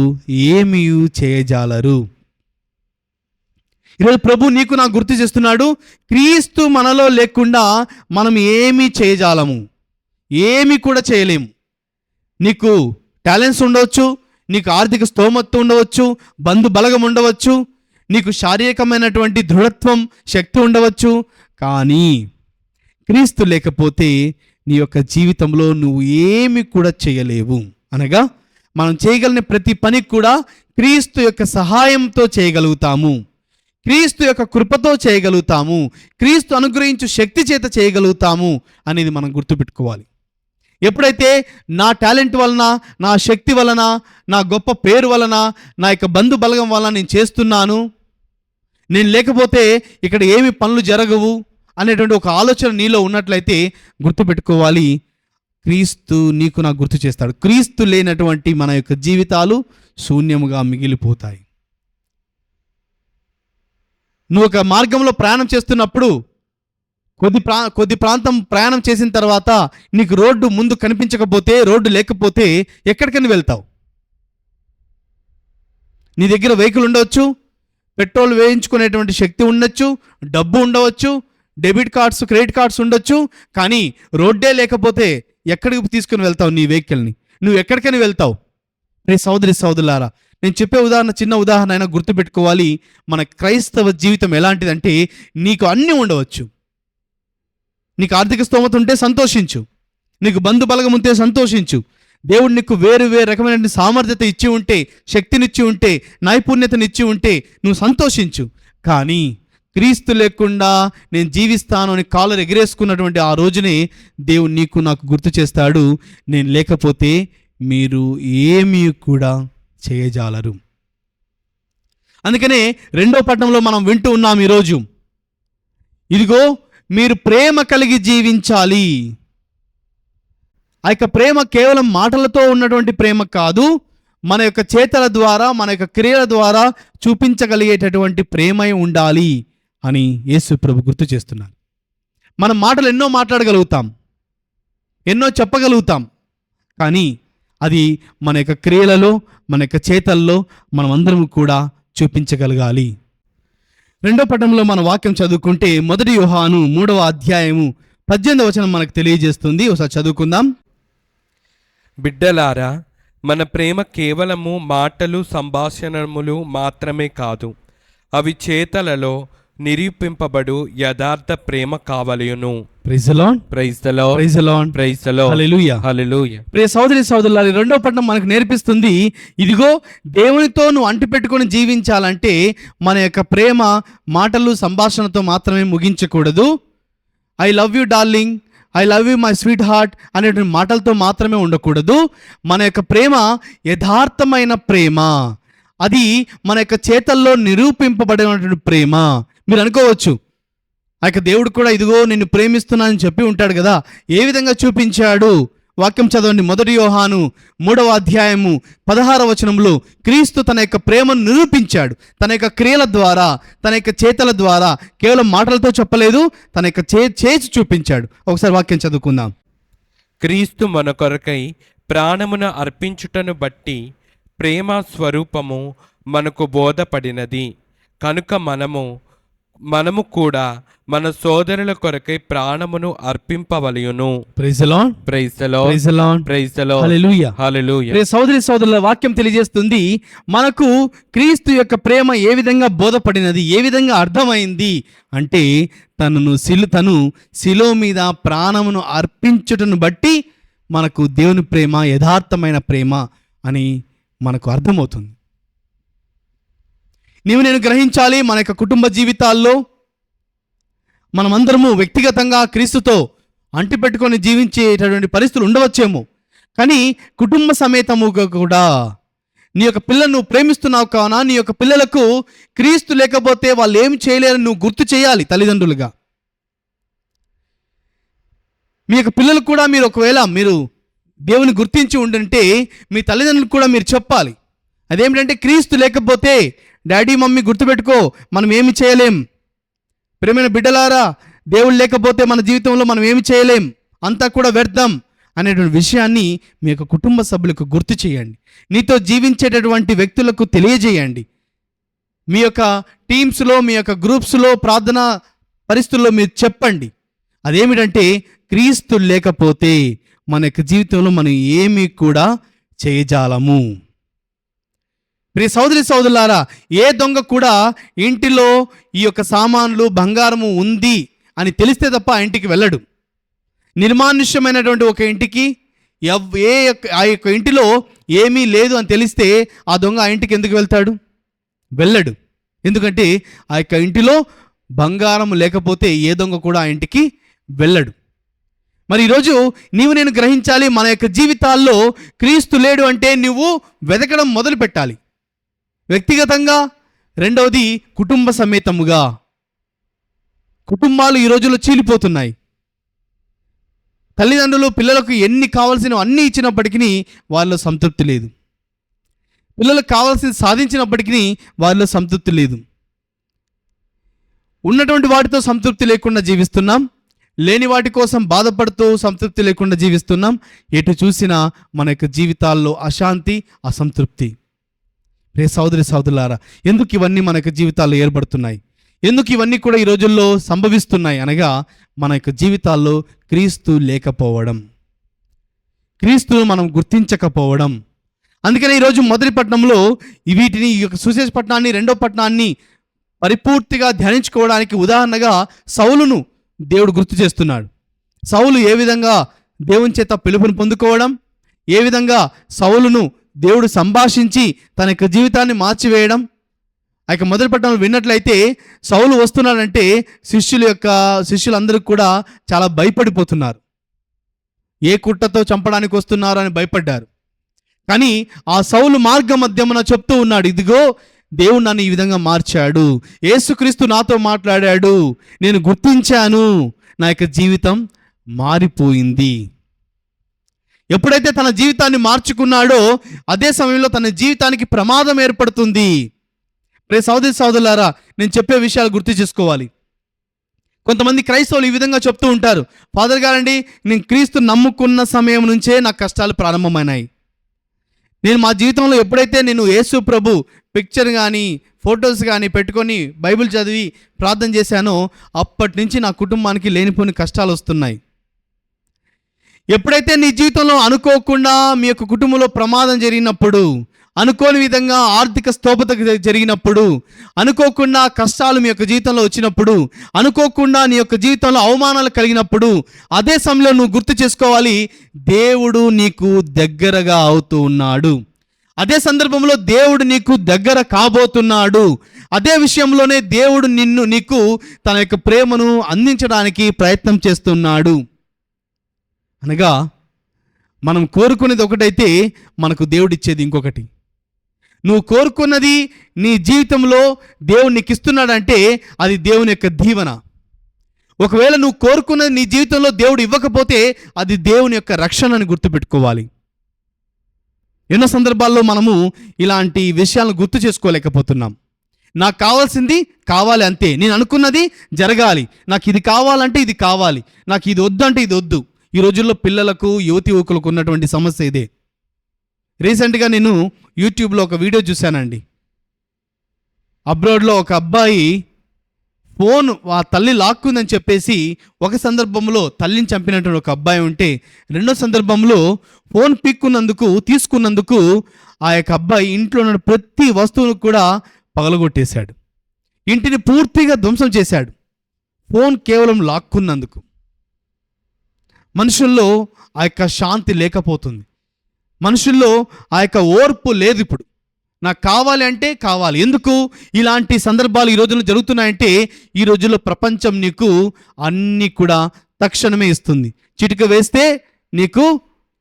ఏమీ చేయజాలరు. ఈరోజు ప్రభు నీకు నాకు గుర్తు చేస్తున్నాడు, క్రీస్తు మనలో లేకుండా మనం ఏమీ చేయజాలము, ఏమీ కూడా చేయలేము. నీకు టాలెంట్స్ ఉండవచ్చు, నీకు ఆర్థిక స్తోమత ఉండవచ్చు, బంధు బలగం ఉండవచ్చు, నీకు శారీరకమైనటువంటి దృఢత్వం, శక్తి ఉండవచ్చు. కానీ క్రీస్తు లేకపోతే నీ యొక్క జీవితంలో నువ్వు ఏమి కూడా చేయలేవు. అనగా మనం చేయగలిగిన ప్రతి పని కూడా క్రీస్తు యొక్క సహాయంతో చేయగలుగుతాము, క్రీస్తు యొక్క కృపతో చేయగలుగుతాము, క్రీస్తు అనుగ్రహించు శక్తి చేత చేయగలుగుతాము అనేది మనం గుర్తుపెట్టుకోవాలి. ఎప్పుడైతే నా టాలెంట్ వలన, నా శక్తి వలన, నా గొప్ప పేరు వలన, నా యొక్క బంధు బలగం వలన నేను చేస్తున్నాను, నేను లేకపోతే ఇక్కడ ఏమి పనులు జరగవు అనేటువంటి ఒక ఆలోచన నీలో ఉన్నట్లయితే గుర్తుపెట్టుకోవాలి, క్రీస్తు నీకు నాకు గుర్తు చేస్తాడు. క్రీస్తు లేనటువంటి మన యొక్క జీవితాలు శూన్యముగా మిగిలిపోతాయి. నువ్వు ఒక మార్గంలో ప్రయాణం చేస్తున్నప్పుడు కొద్ది ప్రాంతం ప్రయాణం చేసిన తర్వాత నీకు రోడ్డు ముందు కనిపించకపోతే, రోడ్డు లేకపోతే ఎక్కడికని వెళ్తావు? నీ దగ్గర వెహికల్ ఉండవచ్చు, పెట్రోల్ వేయించుకునేటువంటి శక్తి ఉండొచ్చు, డబ్బు ఉండవచ్చు, డెబిట్ కార్డ్స్, క్రెడిట్ కార్డ్స్ ఉండొచ్చు. కానీ రోడ్డే లేకపోతే ఎక్కడికి తీసుకుని వెళ్తావు నీ వెహికల్ని? నువ్వు ఎక్కడికని వెళ్తావు? రే సోదరులారా, నేను చెప్పే చిన్న ఉదాహరణ అయినా గుర్తుపెట్టుకోవాలి. మన క్రైస్తవ జీవితం ఎలాంటిదంటే, నీకు అన్నీ ఉండవచ్చు. నీకు ఆర్థిక స్తోమత ఉంటే సంతోషించు, నీకు బంధు బలగం ఉంటే సంతోషించు, దేవుడు నీకు వేరు రకమైన సామర్థ్యత ఇచ్చి ఉంటే, శక్తినిచ్చి ఉంటే, నైపుణ్యతనిచ్చి ఉంటే నువ్వు సంతోషించు. కానీ క్రీస్తు లేకుండా నేను జీవిస్తాను అని కాలర్ ఎగిరేసుకున్నటువంటి ఆ రోజునే దేవుడు నీకు నాకు గుర్తు చేస్తాడు, నేను లేకపోతే మీరు ఏమీ కూడా చేయజాలరు. అందుకనే 2వ పట్టణంలో మనం వింటూ ఉన్నాం ఈరోజు, ఇదిగో మీరు ప్రేమ కలిగి జీవించాలి. ఆ యొక్క ప్రేమ కేవలం మాటలతో ఉన్నటువంటి ప్రేమ కాదు, మన యొక్క చేతల ద్వారా, మన యొక్క క్రియల ద్వారా చూపించగలిగేటటువంటి ప్రేమై ఉండాలి అని యేసు ప్రభు గుర్తు చేస్తున్నారు. మనం మాటలు ఎన్నో మాట్లాడగలుగుతాం, ఎన్నో చెప్పగలుగుతాం, కానీ అది మన యొక్క క్రియలలో, మన యొక్క చేతల్లో మనమందరం కూడా చూపించగలగాలి. 2వ పట్టణంలో మన వాక్యం చదువుకుంటే 1 యోహాను 3వ అధ్యాయము 18వ వచనం మనకు తెలియజేస్తుంది. ఒకసారి చదువుకుందాం. బిడ్డలారా, మన ప్రేమ కేవలము మాటలు, సంభాషణములు మాత్రమే కాదు, అవి చేతలలో నిరూపింపబడు యథార్థ ప్రేమ కావలయును. Praise the lord, praise the lord, praise the lord, praise the lord, hallelujah, hallelujah. ప్రియ సోదరులారా, 2వ పట్టణం మనకు నేర్పిస్తుంది, ఇదిగో దేవునితో నువ్వు అంటిపెట్టుకొని జీవించాలంటే మన యొక్క ప్రేమ మాటలు, సంభాషణతో మాత్రమే ముగించకూడదు. I love you darling, I love you my sweetheart అనేటువంటి మాటలతో మాత్రమే ఉండకూడదు. మన యొక్క ప్రేమ యథార్థమైన ప్రేమ, అది మన యొక్క చేతల్లో నిరూపింపబడినటువంటి ప్రేమ. మీరు అనుకోవచ్చు, ఆ యొక్క దేవుడు కూడా ఇదిగో నిన్ను ప్రేమిస్తున్నానని చెప్పి ఉంటాడు కదా, ఏ విధంగా చూపించాడు? వాక్యం చదవండి. 1 యోహాను 3వ అధ్యాయము 16వ వచనంలో క్రీస్తు తన యొక్క ప్రేమను నిరూపించాడు. తన యొక్క క్రియల ద్వారా, తన యొక్క చేతల ద్వారా, కేవలం మాటలతో చెప్పలేదు, తన యొక్క చేసి చూపించాడు. ఒకసారి వాక్యం చదువుకుందాం. క్రీస్తు మన కొరకై ప్రాణమును అర్పించుటను బట్టి ప్రేమ స్వరూపము మనకు బోధపడినది కనుక మనము కూడా మన సోదరుల కొరకై ప్రాణమును అర్పింపవలయును. Praise the lord, praise the lord, praise the lord, praise the lord, hallelujah, hallelujah. ప్రియ సోదరుల వాక్యం తెలియజేస్తుంది, మనకు క్రీస్తు యొక్క ప్రేమ ఏ విధంగా బోధపడినది, ఏ విధంగా అర్థమైంది అంటే, తను శిలో మీద ప్రాణమును అర్పించుటను బట్టి మనకు దేవుని ప్రేమ యథార్థమైన ప్రేమ అని మనకు అర్థమవుతుంది. నేను గ్రహించాలి, మన యొక్క కుటుంబ జీవితాల్లో మనమందరము వ్యక్తిగతంగా క్రీస్తుతో అంటిపెట్టుకొని జీవించేటటువంటి పరిస్థితులు ఉండవచ్చేమో, కానీ కుటుంబ సమేతముగా కూడా నీ యొక్క పిల్లలను నువ్వు ప్రేమిస్తున్నావు కావున నీ యొక్క పిల్లలకు క్రీస్తు లేకపోతే వాళ్ళు ఏమి చేయలేరని నువ్వు గుర్తు చేయాలి. తల్లిదండ్రులుగా మీ యొక్క పిల్లలు కూడా మీరు దేవుని గుర్తించి ఉండంటే మీ తల్లిదండ్రులకు కూడా మీరు చెప్పాలి. అదేమిటంటే, క్రీస్తు లేకపోతే డాడీ మమ్మీ గుర్తుపెట్టుకో, మనం ఏమి చేయలేం. ప్రేమైన బిడ్డలారా, దేవుడు లేకపోతే మన జీవితంలో మనం ఏమి చేయలేం, అంతా కూడా వ్యర్థం అనేటువంటి విషయాన్ని మీ యొక్క కుటుంబ సభ్యులకు గుర్తు చేయండి. నీతో జీవించేటటువంటి వ్యక్తులకు తెలియజేయండి. మీ యొక్క టీమ్స్లో, మీ యొక్క గ్రూప్స్లో, ప్రార్థన పరిస్థితుల్లో మీరు చెప్పండి. అదేమిటంటే క్రీస్తు లేకపోతే మన యొక్క జీవితంలో మనం ఏమీ కూడా చేయజాలము. ప్రియ సోదరి సోదరులారా, ఏ దొంగ కూడా ఇంటిలో ఈ యొక్క సామాన్లు, బంగారము ఉంది అని తెలిస్తే తప్ప ఆ ఇంటికి వెళ్ళడు. నిర్మానుష్యమైనటువంటి ఒక ఇంటికి ఆ యొక్క ఇంటిలో ఏమీ లేదు అని తెలిస్తే ఆ దొంగ ఆ ఇంటికి ఎందుకు వెళ్తాడు? వెళ్ళడు. ఎందుకంటే ఆ యొక్క ఇంటిలో బంగారం లేకపోతే ఏ దొంగ కూడా ఆ ఇంటికి వెళ్ళడు. మరి ఈరోజు నేను గ్రహించాలి, మన యొక్క జీవితాల్లో క్రీస్తు లేడు అంటే నువ్వు వెతకడం మొదలు పెట్టాలి. వ్యక్తిగతంగా, రెండవది కుటుంబ సమేతముగా. కుటుంబాలు ఈ రోజుల్లో చీలిపోతున్నాయి. తల్లిదండ్రులు పిల్లలకు ఎన్ని కావాల్సినవి అన్నీ ఇచ్చినప్పటికీ వాళ్ళలో సంతృప్తి లేదు. పిల్లలకు కావాల్సింది సాధించినప్పటికీ వాళ్ళలో సంతృప్తి లేదు. ఉన్నటువంటి వాటితో సంతృప్తి లేకుండా జీవిస్తున్నాం, లేని వాటి కోసం బాధపడుతూ సంతృప్తి లేకుండా జీవిస్తున్నాం. ఎటు చూసినా మన యొక్క జీవితాల్లో అశాంతి, అసంతృప్తి. రే సోదరి సోదరులారా, ఎందుకు ఇవన్నీ మన యొక్క జీవితాల్లో ఏర్పడుతున్నాయి? ఎందుకు ఇవన్నీ కూడా ఈ రోజుల్లో సంభవిస్తున్నాయి అనగా మన యొక్క జీవితాల్లో క్రీస్తు లేకపోవడం, క్రీస్తును మనం గుర్తించకపోవడం. అందుకనే ఈరోజు మొదటి పట్టణంలో వీటిని, ఈ యొక్క సువిశేష పట్టణాన్ని, రెండో పట్టణాన్ని పరిపూర్తిగా ధ్యానించుకోవడానికి ఉదాహరణగా సౌలును దేవుడు గుర్తు చేస్తున్నాడు. సౌలు ఏ విధంగా దేవుని చేత పిలుపుని పొందుకోవడం, ఏ విధంగా సౌలును దేవుడు సంభాషించి తన యొక్క జీవితాన్ని మార్చివేయడం. ఆ యొక్క మొదటి పట్టణంలో విన్నట్లయితే సౌలు వస్తున్నాడంటే శిష్యులందరూ కూడా చాలా భయపడిపోతున్నారు. ఏ కుట్రతో చంపడానికి వస్తున్నారు అని భయపడ్డారు. కానీ ఆ సౌలు మార్గ మధ్యమున చెప్తూ ఉన్నాడు, ఇదిగో దేవుడు నన్ను ఈ విధంగా మార్చాడు, యేసుక్రీస్తు నాతో మాట్లాడాడు, నేను గుర్తించాను, నా యొక్క జీవితం మారిపోయింది. ఎప్పుడైతే తన జీవితాన్ని మార్చుకున్నాడో అదే సమయంలో తన జీవితానికి ప్రమాదం ఏర్పడుతుంది. ప్రియ సోదరి సోదరులారా, నేను చెప్పే విషయాలు గుర్తు చేసుకోవాలి. కొంతమంది క్రైస్తవులు ఈ విధంగా చెప్తూ ఉంటారు, ఫాదర్ గారండి, నేను క్రీస్తు నమ్ముకున్న సమయం నుంచే నాకు కష్టాలు ప్రారంభమైనాయి. నేను మా జీవితంలో ఎప్పుడైతే నేను యేసు ప్రభు పిక్చర్ కానీ ఫొటోస్ కానీ పెట్టుకొని బైబిల్ చదివి ప్రార్థన చేశానో అప్పటి నుంచి నా కుటుంబానికి లేనిపోని కష్టాలు వస్తున్నాయి. ఎప్పుడైతే నీ జీవితంలో అనుకోకుండా మీ యొక్క కుటుంబంలో ప్రమాదం జరిగినప్పుడు, అనుకోని విధంగా ఆర్థిక స్తోభత జరిగినప్పుడు, అనుకోకుండా కష్టాలు మీ యొక్క జీవితంలో వచ్చినప్పుడు, అనుకోకుండా నీ యొక్క జీవితంలో అవమానాలు కలిగినప్పుడు, అదే సమయంలో నువ్వు గుర్తు చేసుకోవాలి, దేవుడు నీకు దగ్గరగా అవుతూ ఉన్నాడు. అదే సందర్భంలో దేవుడు నీకు దగ్గర కాబోతున్నాడు. అదే విషయంలోనే దేవుడు నీకు తన యొక్క ప్రేమను అందించడానికి ప్రయత్నం చేస్తున్నాడు. అనగా మనం కోరుకునేది ఒకటైతే మనకు దేవుడు ఇచ్చేది ఇంకొకటి. నువ్వు కోరుకున్నది నీ జీవితంలో దేవుడు నీకు ఇస్తున్నాడంటే అది దేవుని యొక్క దీవెన. ఒకవేళ నువ్వు కోరుకున్నది నీ జీవితంలో దేవుడు ఇవ్వకపోతే అది దేవుని యొక్క రక్షణని గుర్తుపెట్టుకోవాలి. ఎన్నో సందర్భాల్లో మనము ఇలాంటి విషయాలను గుర్తు చేసుకోలేకపోతున్నాం. నాకు కావాల్సింది కావాలి అంతే, నేను అనుకున్నది జరగాలి, నాకు ఇది కావాలంటే ఇది కావాలి, నాకు ఇది వద్దు అంటే ఇది వద్దు. ఈ రోజుల్లో పిల్లలకు, యువతి యువకులకు ఉన్నటువంటి సమస్య ఇదే. రీసెంట్గా నేను యూట్యూబ్లో ఒక వీడియో చూశానండి. అబ్రాడ్లో ఒక అబ్బాయి ఫోన్ ఆ తల్లి లాక్కుందని చెప్పేసి ఒక సందర్భంలో తల్లిని చంపినటువంటి ఒక అబ్బాయి ఉంటే, రెండో సందర్భంలో ఫోన్ తీసుకున్నందుకు ఆ యొక్క అబ్బాయి ఇంట్లో ఉన్న ప్రతి వస్తువును కూడా పగలగొట్టేశాడు. ఇంటిని పూర్తిగా ధ్వంసం చేశాడు, ఫోన్ కేవలం లాక్కున్నందుకు. మనుషుల్లో ఆ యొక్క శాంతి లేకపోతుంది, మనుషుల్లో ఆ యొక్క ఓర్పు లేదు. ఇప్పుడు నాకు కావాలి అంటే కావాలి. ఎందుకు ఇలాంటి సందర్భాలు ఈ రోజుల్లో జరుగుతున్నాయంటే, ఈ రోజుల్లో ప్రపంచం నీకు అన్నీ కూడా తక్షణమే ఇస్తుంది. చిటిక వేస్తే నీకు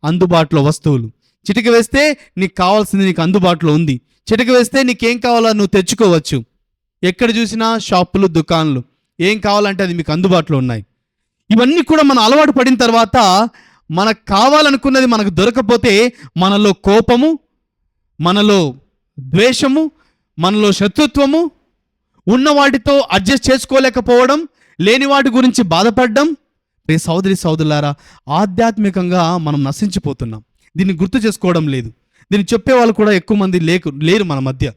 అందుబాటులో వస్తువులు, చిటిక వేస్తే నీకు కావాల్సింది నీకు అందుబాటులో ఉంది, చిటిక వేస్తే నీకేం కావాలో నువ్వు తెచ్చుకోవచ్చు. ఎక్కడ చూసినా షాపులు, దుకాణాలు, ఏం కావాలంటే అది మీకు అందుబాటులో ఉన్నాయి. ఇవన్నీ కూడా మనం అలవాటు పడిన తర్వాత మనకు కావాలనుకున్నది మనకు దొరకపోతే మనలో కోపము, మనలో ద్వేషము, మనలో శత్రుత్వము, ఉన్న వాటితో అడ్జస్ట్ చేసుకోలేకపోవడం, లేని వాటి గురించి బాధపడడం. సోదరి సోదరులారా, ఆధ్యాత్మికంగా మనం నశించిపోతున్నాం. దీన్ని గుర్తు చేసుకోవడం లేదు. దీన్ని చెప్పేవాళ్ళు కూడా ఎక్కువ మంది లేరు మన మధ్య.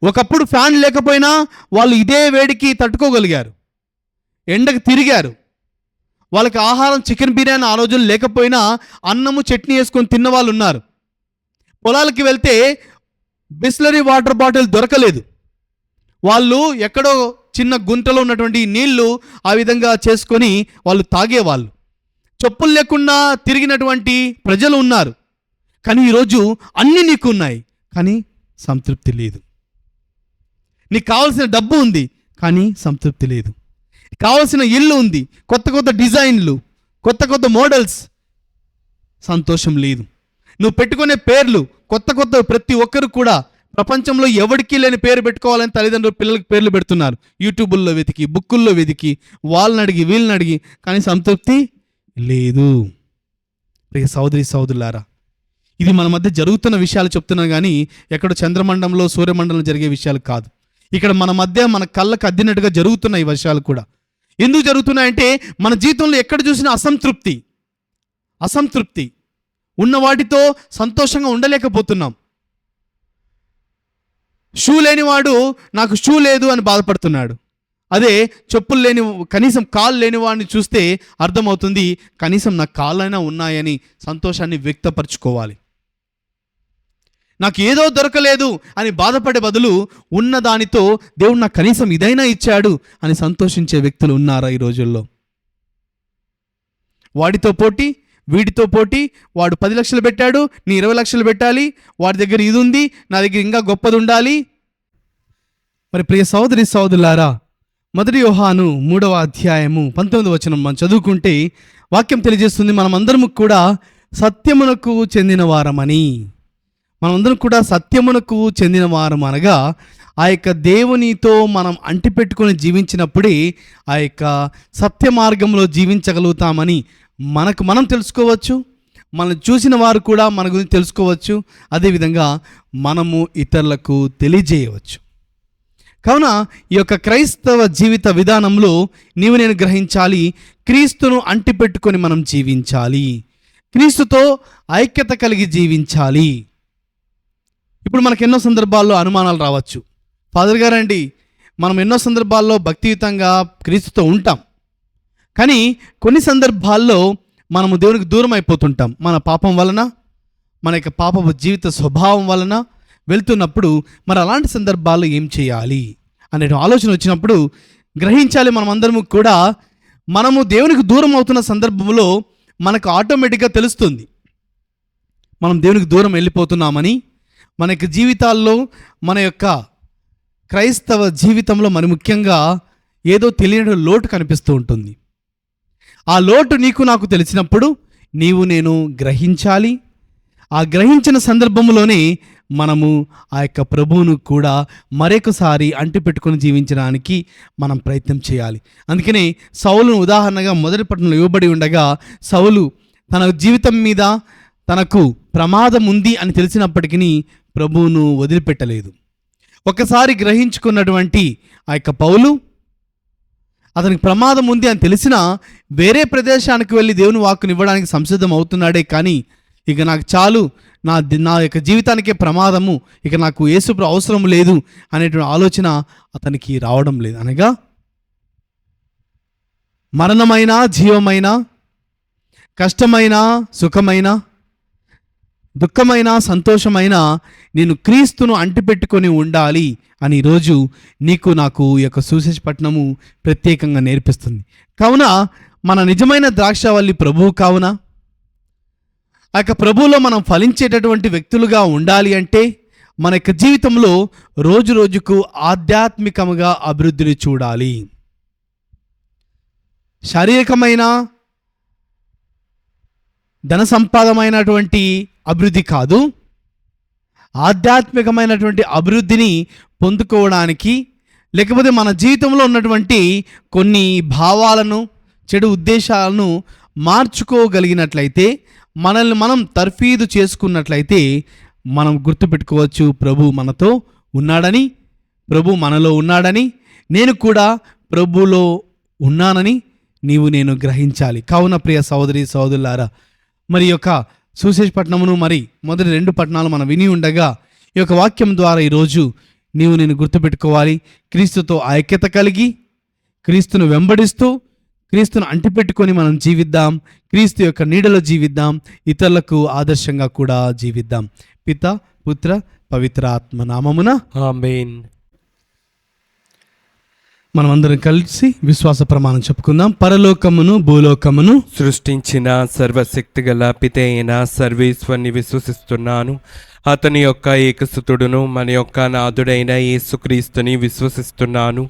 ఒకప్పుడు ఫ్యాన్ లేకపోయినా వాళ్ళు ఇదే వేడికి తట్టుకోగలిగారు, ఎండకు తిరిగారు. వాళ్ళకి ఆహారం చికెన్ బిర్యానీ ఆ రోజులు లేకపోయినా అన్నము చట్నీ వేసుకొని తిన్న వాళ్ళు ఉన్నారు. పొలాలకి వెళ్తే బిస్లరీ వాటర్ బాటిల్ దొరకలేదు, వాళ్ళు ఎక్కడో చిన్న గుంటలో ఉన్నటువంటి నీళ్లు ఆ విధంగా చేసుకొని వాళ్ళు తాగేవాళ్ళు. చెప్పులు లేకుండా తిరిగినటువంటి ప్రజలు ఉన్నారు. కానీ ఈరోజు అన్నీ నీకు ఉన్నాయి, కానీ సంతృప్తి లేదు. నీకు కావాల్సిన డబ్బు ఉంది, కానీ సంతృప్తి లేదు. కావాల్సిన ఇల్లు ఉంది, కొత్త కొత్త డిజైన్లు, కొత్త కొత్త మోడల్స్, సంతోషం లేదు. నువ్వు పెట్టుకునే పేర్లు కొత్త కొత్త, ప్రతి ఒక్కరు కూడా ప్రపంచంలో ఎవరికి లేని పేరు పెట్టుకోవాలని తల్లిదండ్రులు పిల్లలకి పేర్లు పెడుతున్నారు. యూట్యూబుల్లో వెతికి, బుక్కుల్లో వెతికి, వాళ్ళని అడిగి వీళ్ళని అడిగి, కానీ సంతృప్తి లేదు. సోదరి సోదరులారా, ఇది మన మధ్య జరుగుతున్న విషయాలు చెప్తున్నాను కానీ ఎక్కడో చంద్రమండలంలో సూర్యమండలంలో జరిగే విషయాలు కాదు. ఇక్కడ మన మధ్య మన కళ్ళకు అద్దినట్టుగా జరుగుతున్న ఈ విషయాలు కూడా. ఎందుకు జరుగుతున్నాయంటే మన జీవితంలో ఎక్కడ చూసినా అసంతృప్తి ఉన్న వాటితో సంతోషంగా ఉండలేకపోతున్నాం. షూ లేనివాడు నాకు షూ లేదు అని బాధపడుతున్నాడు. అదే చెప్పులు లేని, కనీసం కాళ్ళు లేని వాడిని చూస్తే అర్థమవుతుంది కనీసం నాకు కాళ్ళైనా ఉన్నాయని సంతోషాన్ని వ్యక్తపరచుకోవాలి. నాకు ఏదో దొరకలేదు అని బాధపడే బదులు ఉన్న దానితో దేవుడు నాకు కనీసం ఇదైనా ఇచ్చాడు అని సంతోషించే వ్యక్తులు ఉన్నారా ఈ రోజుల్లో? వాడితో పోటీ, వీడితో పోటీ, వాడు 10 లక్షలు పెట్టాడు, నీ 20 లక్షలు పెట్టాలి, వాడి దగ్గర ఇది ఉంది, నా దగ్గర ఇంకా గొప్పది ఉండాలి. మరి ప్రియ సోదరి సోదరులారా, 1 యోహాను 3వ అధ్యాయము 19వ వచనం మనం చదువుకుంటే వాక్యం తెలియజేస్తుంది, మనమందరము కూడా సత్యమునకు చెందిన వారమని. మనమందరం కూడా సత్యమునకు చెందిన వారం అనగా ఆ యొక్క దేవునితో మనం అంటిపెట్టుకొని జీవించినప్పుడే ఆ యొక్క సత్య మార్గంలో జీవించగలుగుతామని మనకు మనం తెలుసుకోవచ్చు. మనం చూసిన వారు కూడా మన గురించి తెలుసుకోవచ్చు. అదేవిధంగా మనము ఇతరులకు తెలియజేయవచ్చు. కావున ఈ యొక్క క్రైస్తవ జీవిత విధానంలో నీవు నేను గ్రహించాలి, క్రీస్తును అంటిపెట్టుకొని మనం జీవించాలి, క్రీస్తుతో ఐక్యత కలిగి జీవించాలి. ఇప్పుడు మనకు ఎన్నో సందర్భాల్లో అనుమానాలు రావచ్చు. ఫాదర్ గారండి, మనం ఎన్నో సందర్భాల్లో భక్తియుతంగా క్రీస్తుతో ఉంటాం, కానీ కొన్ని సందర్భాల్లో మనము దేవునికి దూరం అయిపోతుంటాం. మన పాపం వలన, మన యొక్క పాపపు జీవిత స్వభావం వలన వెళ్తున్నప్పుడు మరి అలాంటి సందర్భాల్లో ఏం చేయాలి అనే ఆలోచన వచ్చినప్పుడు గ్రహించాలి. మనమందరము కూడా మనము దేవునికి దూరం అవుతున్న సందర్భంలో మనకు ఆటోమేటిక్గా తెలుస్తుంది మనం దేవునికి దూరం వెళ్ళిపోతున్నామని. మన యొక్క జీవితాల్లో, మన యొక్క క్రైస్తవ జీవితంలో మరి ముఖ్యంగా ఏదో తెలియని లోటు కనిపిస్తూ ఉంటుంది. ఆ లోటు నీకు నాకు తెలిసినప్పుడు నీవు నేను గ్రహించాలి. ఆ గ్రహించిన సందర్భంలోనే మనము ఆ యొక్క ప్రభువును కూడా మరొకసారి అంటిపెట్టుకొని జీవించడానికి మనం ప్రయత్నం చేయాలి. అందుకనే సౌలును ఉదాహరణగా మొదటి పట్టణంలో ఇవ్వబడి ఉండగా సౌలు తన జీవితం మీద తనకు ప్రమాదం ఉంది అని తెలిసినప్పటికీ ప్రభువును వదిలిపెట్టలేదు. ఒకసారి గ్రహించుకున్నటువంటి ఆ యొక్క పౌలు అతనికి ప్రమాదం ఉంది అని తెలిసినా వేరే ప్రదేశానికి వెళ్ళి దేవుని వాక్కుని ఇవ్వడానికి సంసిద్ధం అవుతున్నాడే, కానీ ఇక నాకు చాలు, నా యొక్క జీవితానికే ప్రమాదము, ఇక నాకు యేసు అవసరం లేదు అనేటువంటి ఆలోచన అతనికి రావడం లేదు. అనగా మరణమైన, జీవమైన, కష్టమైన, సుఖమైన, దుఃఖమైన, సంతోషమైన నేను క్రీస్తును అంటిపెట్టుకొని ఉండాలి అని ఈరోజు నీకు నాకు ఈ యొక్క సువిశేష పట్టణము ప్రత్యేకంగా నేర్పిస్తుంది. కావున మన నిజమైన ద్రాక్షవల్లి ప్రభువు కావున ఆ యొక్క ప్రభువులో మనం ఫలించేటటువంటి వ్యక్తులుగా ఉండాలి అంటే మన యొక్క జీవితంలో రోజు రోజుకు ఆధ్యాత్మికముగా అభివృద్ధిని చూడాలి. శారీరకమైన ధన సంపాదమైనటువంటి అభివృద్ధి కాదు, ఆధ్యాత్మికమైనటువంటి అభివృద్ధిని పొందుకోవడానికి, లేకపోతే మన జీవితంలో ఉన్నటువంటి కొన్ని భావాలను, చెడు ఉద్దేశాలను మార్చుకోగలిగినట్లయితే, మనల్ని మనం తర్ఫీదు చేసుకున్నట్లయితే మనం గుర్తుపెట్టుకోవచ్చు ప్రభు మనతో ఉన్నాడని, ప్రభు మనలో ఉన్నాడని, నేను కూడా ప్రభులో ఉన్నానని నీవు నేను గ్రహించాలి. కావున ప్రియ సహోదరి సహోదరులారా, మరి యొక్క సువిశేష పట్టణమును మరి మొదటి 2 పట్టణాలు మనం విని ఉండగా ఈ యొక్క వాక్యం ద్వారా ఈరోజు నీవు నేను గుర్తుపెట్టుకోవాలి. క్రీస్తుతో ఐక్యత కలిగి క్రీస్తును వెంబడిస్తూ క్రీస్తును అంటిపెట్టుకొని మనం జీవిద్దాం. క్రీస్తు యొక్క నీడలో జీవిద్దాం. ఇతరులకు ఆదర్శంగా కూడా జీవిద్దాం. పిత, పుత్ర, పవిత్ర ఆత్మ నామమున ఆమేన్. మనమందరం కలిసి విశ్వాస ప్రమాణం చెప్పుకుందాం. పరలోకమును భూలోకమును సృష్టించిన సర్వశక్తిగల పితే అయిన సర్వేశ్వరుని విశ్వసిస్తున్నాను. అతని యొక్క ఏకసుతుడును మన యొక్క నాథుడైన యేసుక్రీస్తుని విశ్వసిస్తున్నాను.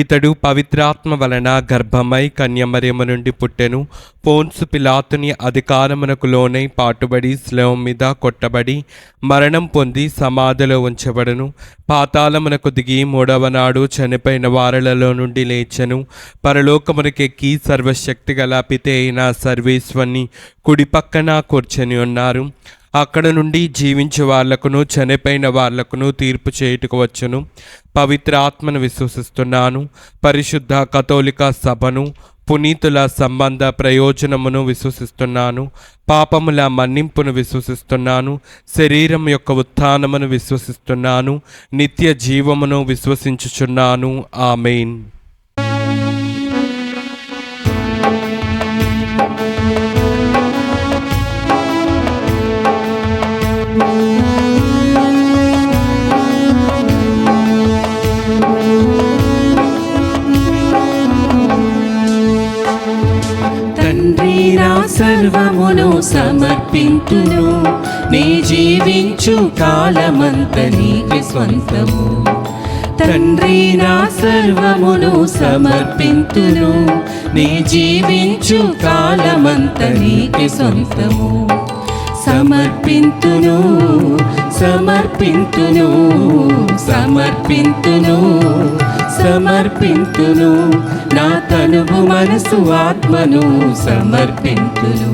ఇతడు పవిత్రాత్మ వలన గర్భమై కన్యమరియము నుండి పుట్టెను. పోన్సు పిలాతుని అధికారమునకు లోనై పాటుబడి శిలువ మీద కొట్టబడి మరణం పొంది సమాధిలో ఉంచబడను. పాతాళమునకు దిగి మూడవ నాడు చనిపోయిన వారలలో నుండి లేచెను. పరలోకమునకెక్కి సర్వశక్తిగల పితే అయిన సర్వేశ్వరుని కుడి పక్కన కూర్చొని ఉన్నారు. అక్కడ నుండి జీవించే వాళ్లకును చనిపోయిన వాళ్లకును తీర్పు చేయుటకు వచ్చును. పవిత్ర ఆత్మను విశ్వసిస్తున్నాను. పరిశుద్ధ కథోలిక సభను, పునీతుల సంబంధ ప్రయోజనమును విశ్వసిస్తున్నాను. పాపముల మన్నింపును విశ్వసిస్తున్నాను. శరీరం యొక్క ఉత్థానమును విశ్వసిస్తున్నాను. నిత్య జీవమును విశ్వసించుచున్నాను. ఆమేన్. తండ్రి నా సర్వమును సమర్పింతును, నీ జీవించు కాలమంత నీకు స్వంతము. తండ్రి నా సర్వమును సమర్పింతును, నీ జీవించు కాలమంత నీకు సొంతము. సమర్పింతును సమర్పింతును సమర్పింతును సమర్పింతును, నా తనువు మనసు ఆత్మను సమర్పింతును,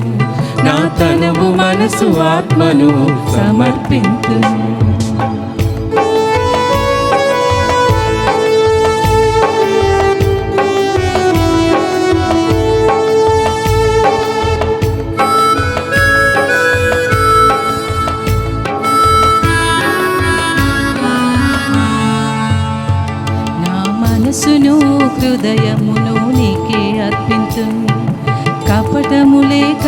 నా తనువు మనసు ఆత్మను సమర్పింతును. మనసును హృదయమును నీకే అర్పింతును, కపటము లేక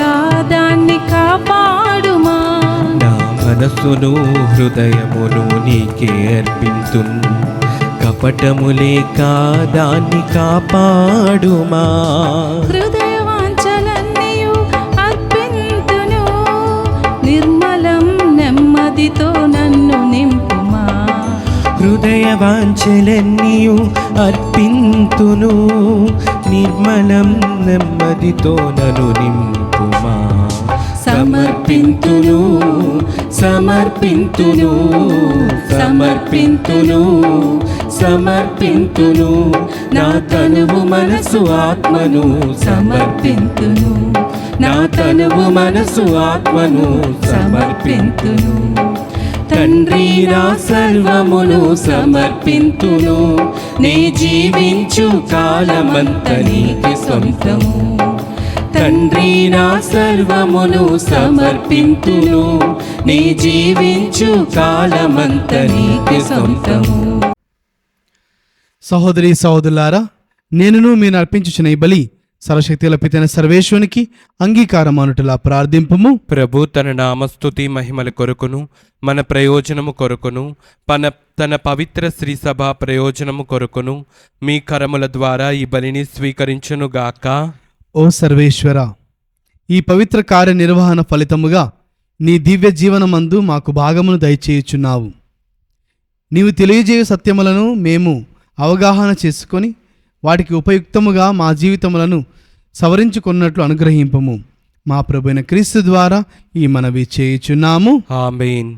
దాన్ని కాపాడుమా. నా మనసును హృదయమును నీకే అర్పింతున్, కపటము లేక దాన్ని కాపాడుమా. హృదయ వాంఛలన్నీయు అర్పింతును, నిర్మలం నెమ్మదితో నన్ను నింపుమా. హృదయ వాంఛలన్నీయు అర్పింతును, నిర్మలం నెమ్మదితో నన్ను నింపుమా. సమర్పింతును సమర్పింతును సమర్పింతును సమర్పింతును, నా తనువు మనసు ఆత్మను సమర్పింతును, నా తనువు మనసు ఆత్మను సమర్పింతును. తండ్రి నా సర్వమును సమర్పింతును, నీ జీవించు కాలమంత నీకు సొంతము. తండ్రి నా సర్వమును సమర్పింతును, నీ జీవించు కాలమంత నీకు సొంతము. సహోదరి సహోదరులారా, నేనును మీరు అర్పించుచున్న ఈ బలి సర్వశక్తుల పితైన సర్వేశ్వరునికి అంగీకారం అనుటలా ప్రార్థింపుము. ప్రభు తన నామస్తుతి మహిమల కొరకును మన ప్రయోజనము కొరకును తన పవిత్ర శ్రీసభ ప్రయోజనము కొరకును మీ కరముల ద్వారా ఈ బలిని స్వీకరించునుగాక. ఓ సర్వేశ్వర, ఈ పవిత్ర కార్యనిర్వహణ ఫలితముగా నీ దివ్య జీవనమందు మాకు భాగమును దయచేయుచున్నావు. నీవు తెలియజేయు సత్యములను మేము అవగాహన చేసుకొని వాటికి ఉపయుక్తముగా మా జీవితములను సవరించుకున్నట్లు అనుగ్రహింపము. మా ప్రభువైన క్రీస్తు ద్వారా ఈ మనవి చేయుచున్నాము. ఆమేన్.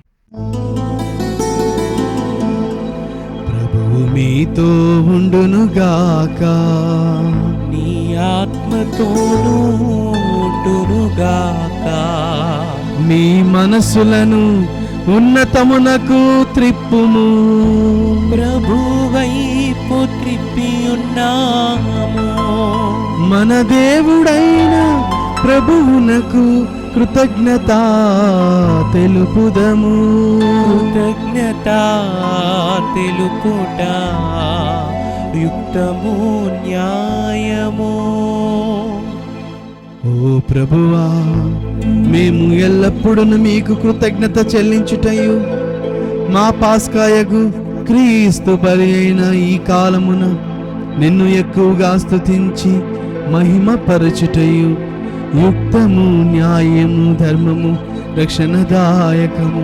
ప్రభువు మీతో ఉండునుగాక, నీ ఆత్మతోనూ ఉండునుగాక. మీ మనస్సులను ఉన్నతమునకు త్రిప్పుము. ప్రభువైపు త్రిప్పి ఉన్నాము. మన దేవుడైన ప్రభువునకు కృతజ్ఞత తెలుపుదము. కృతజ్ఞత తెలుపుట యుక్తము న్యాయము. ఓ ప్రభువా, మేము ఎల్లప్పుడూ మీకు కృతజ్ఞత చెల్లించుటయు మా పాస్కాయగు క్రీస్తు బలి అయిన ఈ కాలమున నిన్ను ఎక్కువగా స్తుతించి మహిమపరచుటయు యుక్తము న్యాయము ధర్మము రక్షణదాయకము.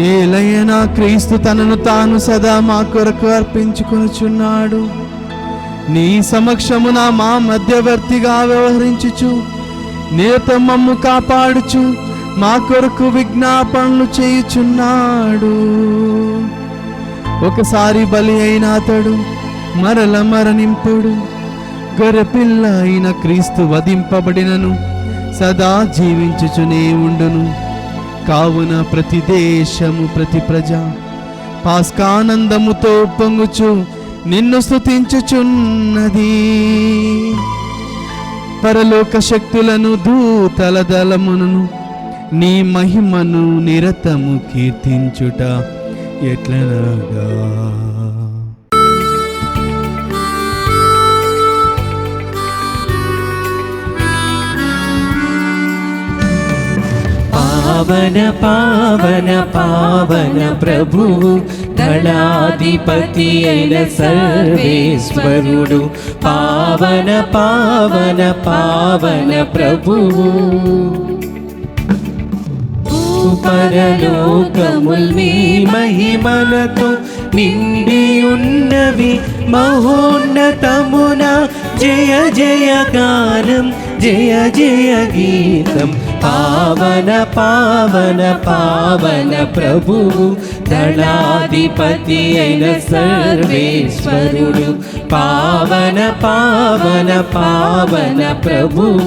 ఏలైనా క్రీస్తు తనను తాను సదా మా కొరకు అర్పించుకొనుచున్నాడు. నీ సమక్షమున మా మధ్యవర్తిగా వ్యవహరించుచు నిరతం మమ్ము కాపాడుచు మా కొరకు విజ్ఞాపనలు చేయుచున్నాడు. ఒకసారి బలి అయిన అతడు మరల మరణింపుడు. గొర్రెపిల్ల అయిన క్రీస్తు వధింపబడినను సదా జీవించుచునే ఉండును. కావున ప్రతి దేశము ప్రతి ప్రజ పాస్కానందముతో పొంగుచు నిన్ను స్తుతించుచున్నది. పరలోక శక్తులను దూతల దళమును నీ మహిమను నిరతము కీర్తించుట ఎట్లనగా. పావన పావన పావన ప్రభువు దళాధిపతి అయిన సర్వేశ్వరుడు. పావన పావన పావన ప్రభువు. పరలోకముల్ నీ మహిమలతో నిండి ఉన్నవి. మహోన్నతమున జయ జయ గానం జయ జయ గీతం. పావన పావన పావన ప్రభువు దళాధిపతి అయిన సర్వేశ్వరుడు. పావన పావన పావన ప్రభువు.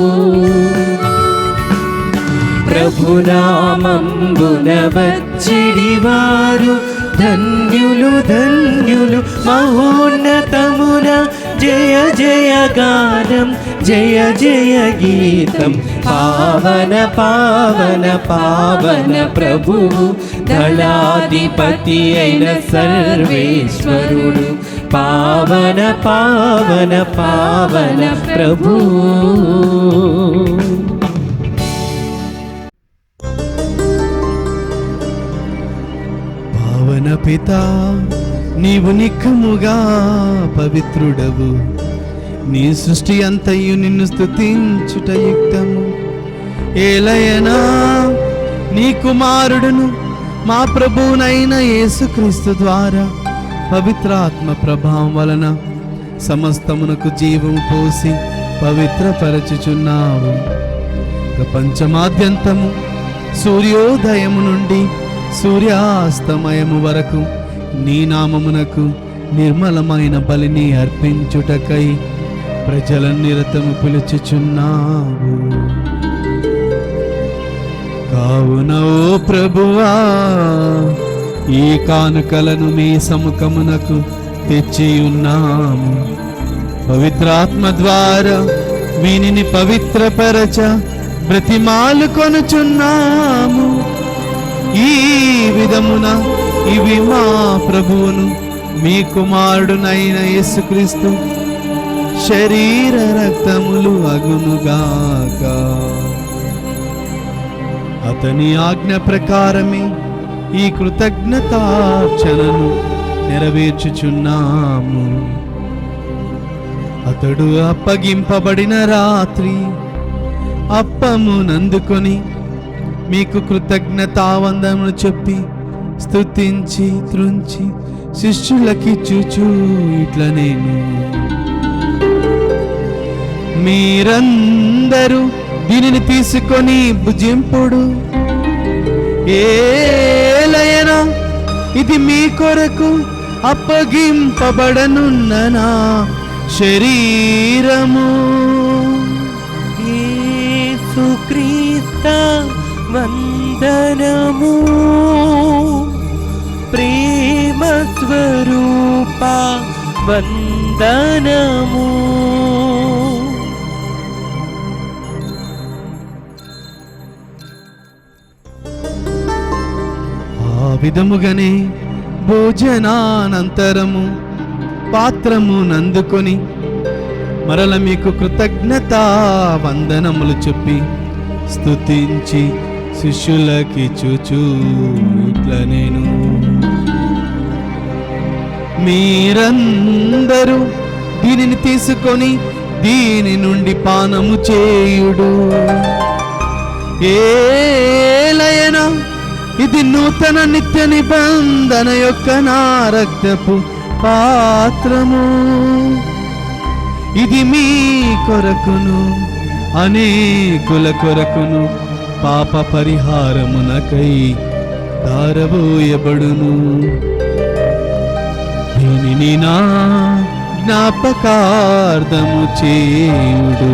ప్రభునామంబున వచ్చిడివారు ధన్యులు ధన్యులు. మహోన్నతమున జయ జయ గానం జయ జయ గీతం. పావన పావన పావన ప్రభువు దళాధిపతి అయిన సర్వేశ్వరుడు. పావన పావన పావన ప్రభువు. పావన పితా, నీవు నిఖముగా పవిత్రుడవు. నీ సృష్టి అంతయు నిన్ను స్తుతించుట యుక్తము. ఏలయనా నీ కుమారుడును మా ప్రభువునైన యేసుక్రీస్తు ద్వారా పవిత్రాత్మ ప్రభావం వలన సమస్తమునకు జీవము పోసి పవిత్రపరచుచున్నావు. ప్రపంచమాద్యంతము సూర్యోదయము నుండి సూర్యాస్తమయము వరకు నీ నామమునకు నిర్మలమైన బలిని అర్పించుటకై ప్రజలను నిరతము పిలుచుచున్నావు. కావున ఓ ప్రభువా, ఈ కానుకలను మీ సముఖమునకు తెచ్చి ఉన్నాము. పవిత్రాత్మ ద్వారా వీనిని పవిత్రపరచ బ్రతిమాలు కొనుచున్నాము. ఈ విధమున ఇవి మా ప్రభువును మీ కుమారుడునైన యేసుక్రీస్తు శరీర రక్తములు అగునుగాక. అతని ఆజ్ఞ ప్రకారమే ఈ కృతజ్ఞతార్చనను నెరవేర్చుచున్నాము. అతడు అప్పగింపబడిన రాత్రి అప్పమునందుకొని మీకు కృతజ్ఞతావందనములు చెప్పి స్తుతించి త్రుంచి శిష్యులకిచ్చుచు ఇట్ల నేను, మీరందరూ దీనిని తీసుకొని భుజింపుడు. ఏలయనా ఇది మీ కొరకు అప్పగింపబడనున్న నా శరీరము. యేసుక్రీస్తు వందనము. ప్రేమ స్వరూప వందనము. విధముగానే భోజనానంతరము పాత్రము నందుకొని మరల మీకు కృతజ్ఞత వందనములు చెప్పి స్తుతించి శిష్యులకి చూచూ ఇట్లా నేను మీరందరూ దీనిని తీసుకొని దీని నుండి పానము చేయుడు. ఏలయనా ఇది నూతన నిత్య నిబంధన యొక్క నా రక్తపు పాత్రము. ఇది మీ కొరకును అనేకుల కొరకును పాప పరిహారమునకై ధారబోయబడును. దీనిని నా జ్ఞాపకార్థము చేయుడు.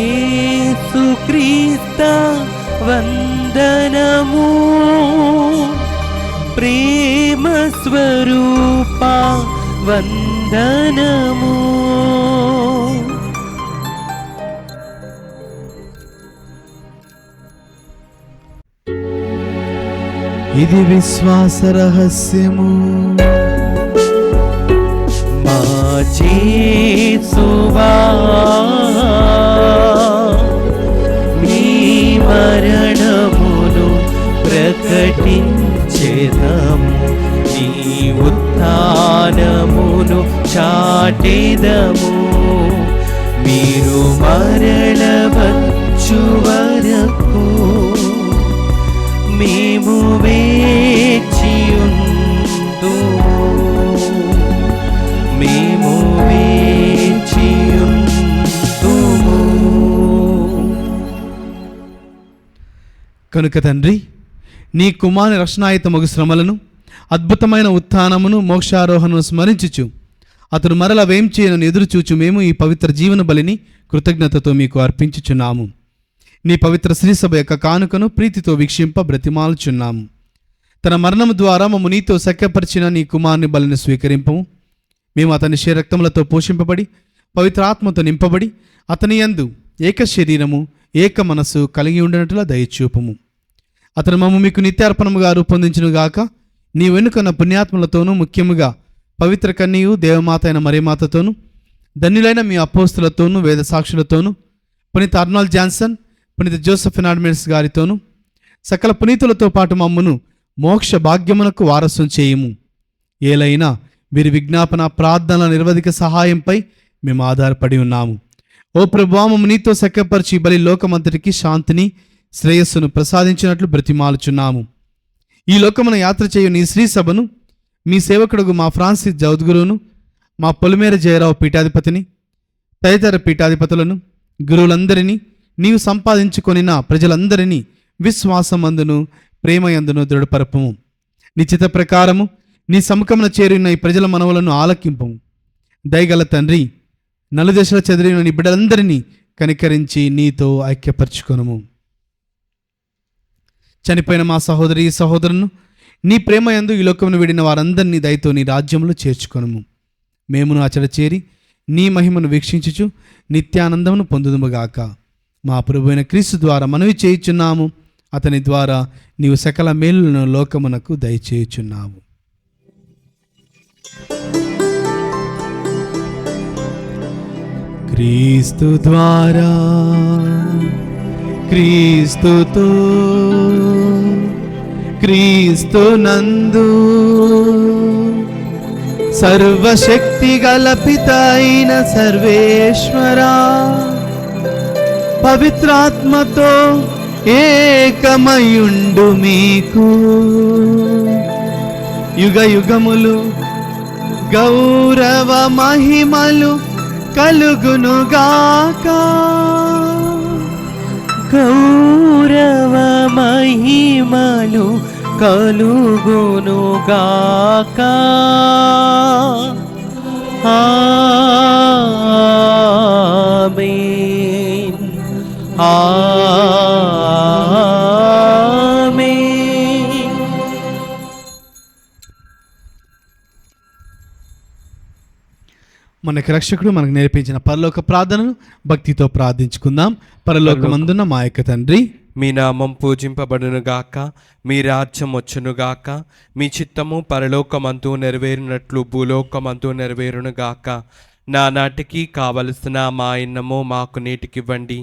యేసుక్రీస్త వందనము, ప్రేమ స్వరూప వందనము. ఇది విశ్వాస రహస్యము. మా యేసువా మీ మరణమును ప్రకటించెదము, నీ ఉత్థానమును చాటెదము. మీరు మరల వచ్చు వరకు మేము వేచియుందుము, మేము వేచియుందుము. కనుక తండ్రి, నీ కుమారుని రక్షణాయుతమగు శ్రమలను, అద్భుతమైన ఉత్థానమును, మోక్షారోహణను స్మరించుచు అతను మరల వేం చేయనని ఎదురుచూచు మేము ఈ పవిత్ర జీవన బలిని కృతజ్ఞతతో మీకు అర్పించుచున్నాము. నీ పవిత్ర శ్రీసభ యొక్క కానుకను ప్రీతితో వీక్షింప బ్రతిమాలుచున్నాము. తన మరణము ద్వారా మమ్ము నీతో సఖ్యపరిచిన నీ కుమారుని బలిని స్వీకరింపము. మేము అతని శరీరక్తములతో పోషింపబడి పవిత్ర ఆత్మతో నింపబడి అతని యందు ఏక శరీరము ఏక మనస్సు కలిగి ఉండినట్లుగా దయచూపము. అతను మమ్ము మీకు నిత్యార్పణముగా రూపొందించునుగాక. నీ వెనుకన్న పుణ్యాత్మలతోనూ, ముఖ్యముగా పవిత్ర కన్యయు దేవమాత అయిన మరియమాతతోనూ, ధన్యులైన మీ అపోస్తులతోనూ, వేద సాక్షులతోనూ, పునీత అర్నాల్డ్ జాన్సన్, పునీత జోసెఫ్ ఫెర్నాండెస్ గారితోనూ, సకల పునీతులతో పాటు మమ్మును మోక్ష భాగ్యమునకు వారసుం చేయుము. ఏలైనా వీరి విజ్ఞాపన ప్రార్థనల నిరవధిక సహాయంపై మేము ఆధారపడి ఉన్నాము. ఓ ప్రభువా, మమ్ము నీతో సఖ్యపరిచి బలి లోకమంతటికి శాంతిని, శ్రేయస్సును ప్రసాదించినట్లు బ్రతిమాలుచున్నాము. ఈ లోకమున యాత్ర చేయు నీ శ్రీ సభను, మీ సేవకుడుగు మా ఫ్రాన్సిస్ జౌద్గురును, మా పొలిమేర జయరావు పీఠాధిపతిని, తదితర పీఠాధిపతులను, గురువులందరినీ, నీవు సంపాదించుకొనిన ప్రజలందరినీ విశ్వాసమందును ప్రేమయందును దృఢపరపము. నీ చిత్త ప్రకారము నీ సముఖమున చేరిన ఈ ప్రజల మనవులను ఆలకింపము. దయగల తండ్రి, నలుదశల చెదిరిన నీ బిడ్డలందరినీ కనికరించి నీతో ఐక్యపరచుకొనుము. చనిపోయిన మా సహోదరి సహోదరును నీ ప్రేమయందు ఈ లోకమును విడిన వారందరినీ దయతో నీ రాజ్యంలో చేర్చుకొనుము. మేమును అచట చేరి నీ మహిమను వీక్షించుచు నిత్యానందమును పొందుదుముగాక. మా ప్రభువైన క్రీస్తు ద్వారా మనవి చేయుచున్నాము. అతని ద్వారా నీవు సకల మేలులను లోకమునకు దయచేయుచున్నావు. క్రీస్తు ద్వారా, క్రీస్తుతో, క్రీస్తు నందు సర్వశక్తి గల పిత అయిన సర్వేశ్వరా, పవిత్రాత్మతో ఏకమయుండు మీకు యుగ యుగములు గౌరవ మహిమలు కలుగునుగాక. గౌరవ మహిమలు కలుగునుగాక. ఆమేన్. ఆమేన్. మనకి రక్షకుడు మనకు నేర్పించిన పరలోక ప్రార్థనను భక్తితో ప్రార్థించుకుందాం. పరలోకమందున్న మా యొక్క తండ్రి, మీ నామం పూజింపబడునుగాక, మీ రాజ్యం వచ్చునుగాక, మీ చిత్తము పరలోకమందు నెరవేరినట్లు భూలోకమందు నెరవేరునుగాక. నానాటికి కావలసిన మా అన్నము మాకు నేటికివ్వండి.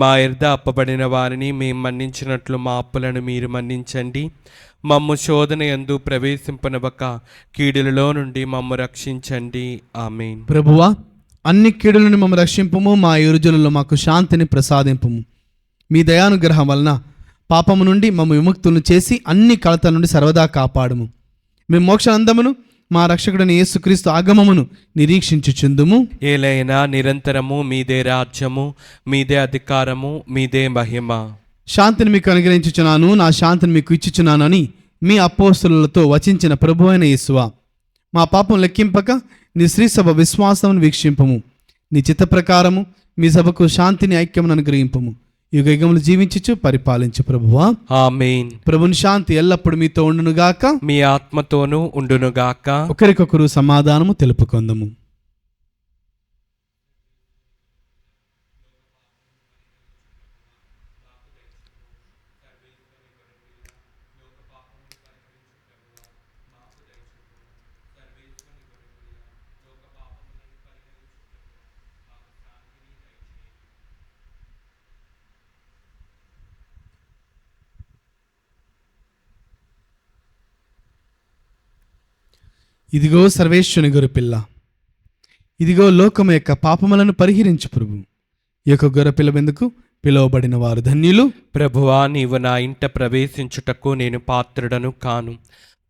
మా ఎర్ద అప్పబడిన వారిని మేము మన్నించినట్లు మా అప్పులను మీరు మన్నించండి. మమ్ము శోధన యందు ప్రవేశింపనివ్వక కీడులలో నుండి మమ్ము రక్షించండి. ఆమేన్. ప్రభువా, అన్ని కీడులను మమ్మ రక్షింపుము, మా ఇరుజులలో మాకు శాంతిని ప్రసాదింపుము. మీ దయానుగ్రహం వలన పాపము నుండి మమ్మ విముక్తులను చేసి అన్ని కలతల నుండి సర్వదా కాపాడుము. మేము మోక్షానందమును మా రక్షకుడైన యేసుక్రీస్తు ఆగమమును నిరీక్షించుచుందుము. ఏలైనా నిరంతరము మీదే రాజ్యము, మీదే అధికారము, మీదే మహిమ. శాంతిని మీకు అనుగ్రహించుచున్నాను, నా శాంతిని మీకు ఇచ్చుచున్నాను అని మీ అపోస్తలులతో వచించిన ప్రభు అయిన యేసువా, మా పాపం లెక్కింపక నీ శ్రీ సభ విశ్వాసమును వీక్షింపము. నీ చిత్త ప్రకారము మీ సభకు శాంతిని ఐక్యమును అనుగ్రహింపము. యుగ యుగములు జీవించుచు పరిపాలించు ప్రభువా. ఆమేన్. ప్రభుని శాంతి ఎల్లప్పుడు మీతో ఉండునుగాక, మీ ఆత్మతోనూ ఉండునుగాక. ఒకరికొకరు సమాధానము తెలుపుకొందము. ఇదిగో సర్వేశ్వని గొర్రెపిల్ల, ఇదిగో లోకము యొక్క పాపములను పరిహరించు ప్రభు. ఈ యొక్క గొర్రెపిల్ల ఎందుకు పిలువబడిన వారు ధన్యులు. ప్రభువా, నీవు నా ఇంట ప్రవేశించుటకు నేను పాత్రుడను కాను,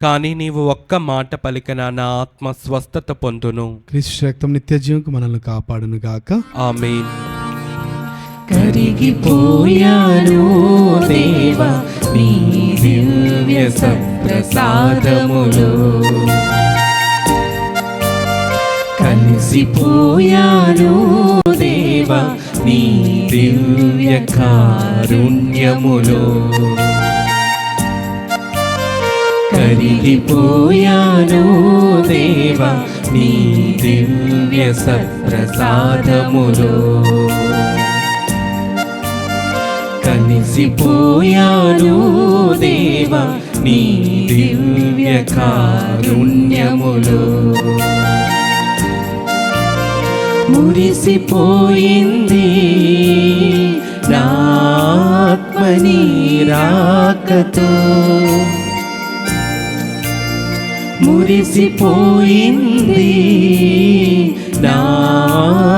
కానీ నీవు ఒక్క మాట పలికిన నా ఆత్మ స్వస్థత పొందును. క్రీస్తు రక్తం నిత్య జీవంకు మనల్ని కాపాడును గాక. ఆమేన్. కరిగిపోయాను దేవా నీ దివ్య సత్ప్రసాదములో, కలిసిపోయాను దేవా నీ దివ్య కారుణ్యములో, కరిగిపోయాను దేవా నీ దివ్య సత్ప్రసాదములో, కలిసిపోయాను దేవా నీ దివ్య కారుణ్యములో. మురిసిపోయింది నా ఆత్మ నీ రాకతో, మురిసిపోయింది నా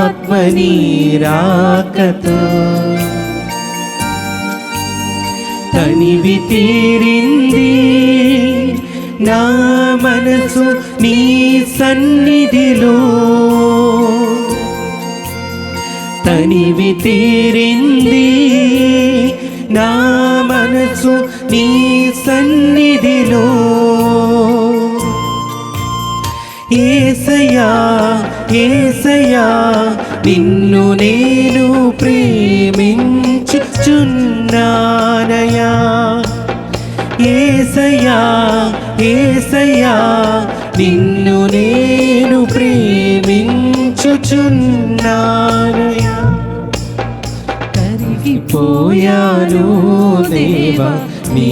ఆత్మ నీ రాకతో, తనివి తీరింది నా మనసు నీ సన్నిధిలో, తనివి తీరింది నా మనసు నీ సన్నిధిలో. యేసయ్యా యేసయ్యా నిన్ను నేను ప్రేమించుచున్నానయా, యేసయ్యా యేసయ్యా నిన్ను నేను ప్రేమించుచున్నానయా. కరిగిపోయాను దేవా నీ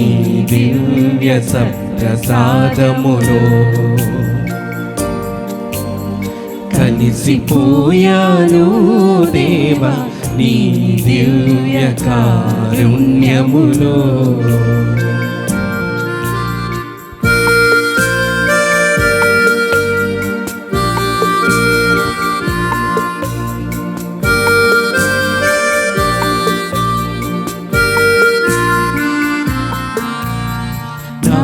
దివ్య సత్ప్రసాదములో, కలిసిపోయాను దేవా నీ దివ్య కారుణ్యములో. నా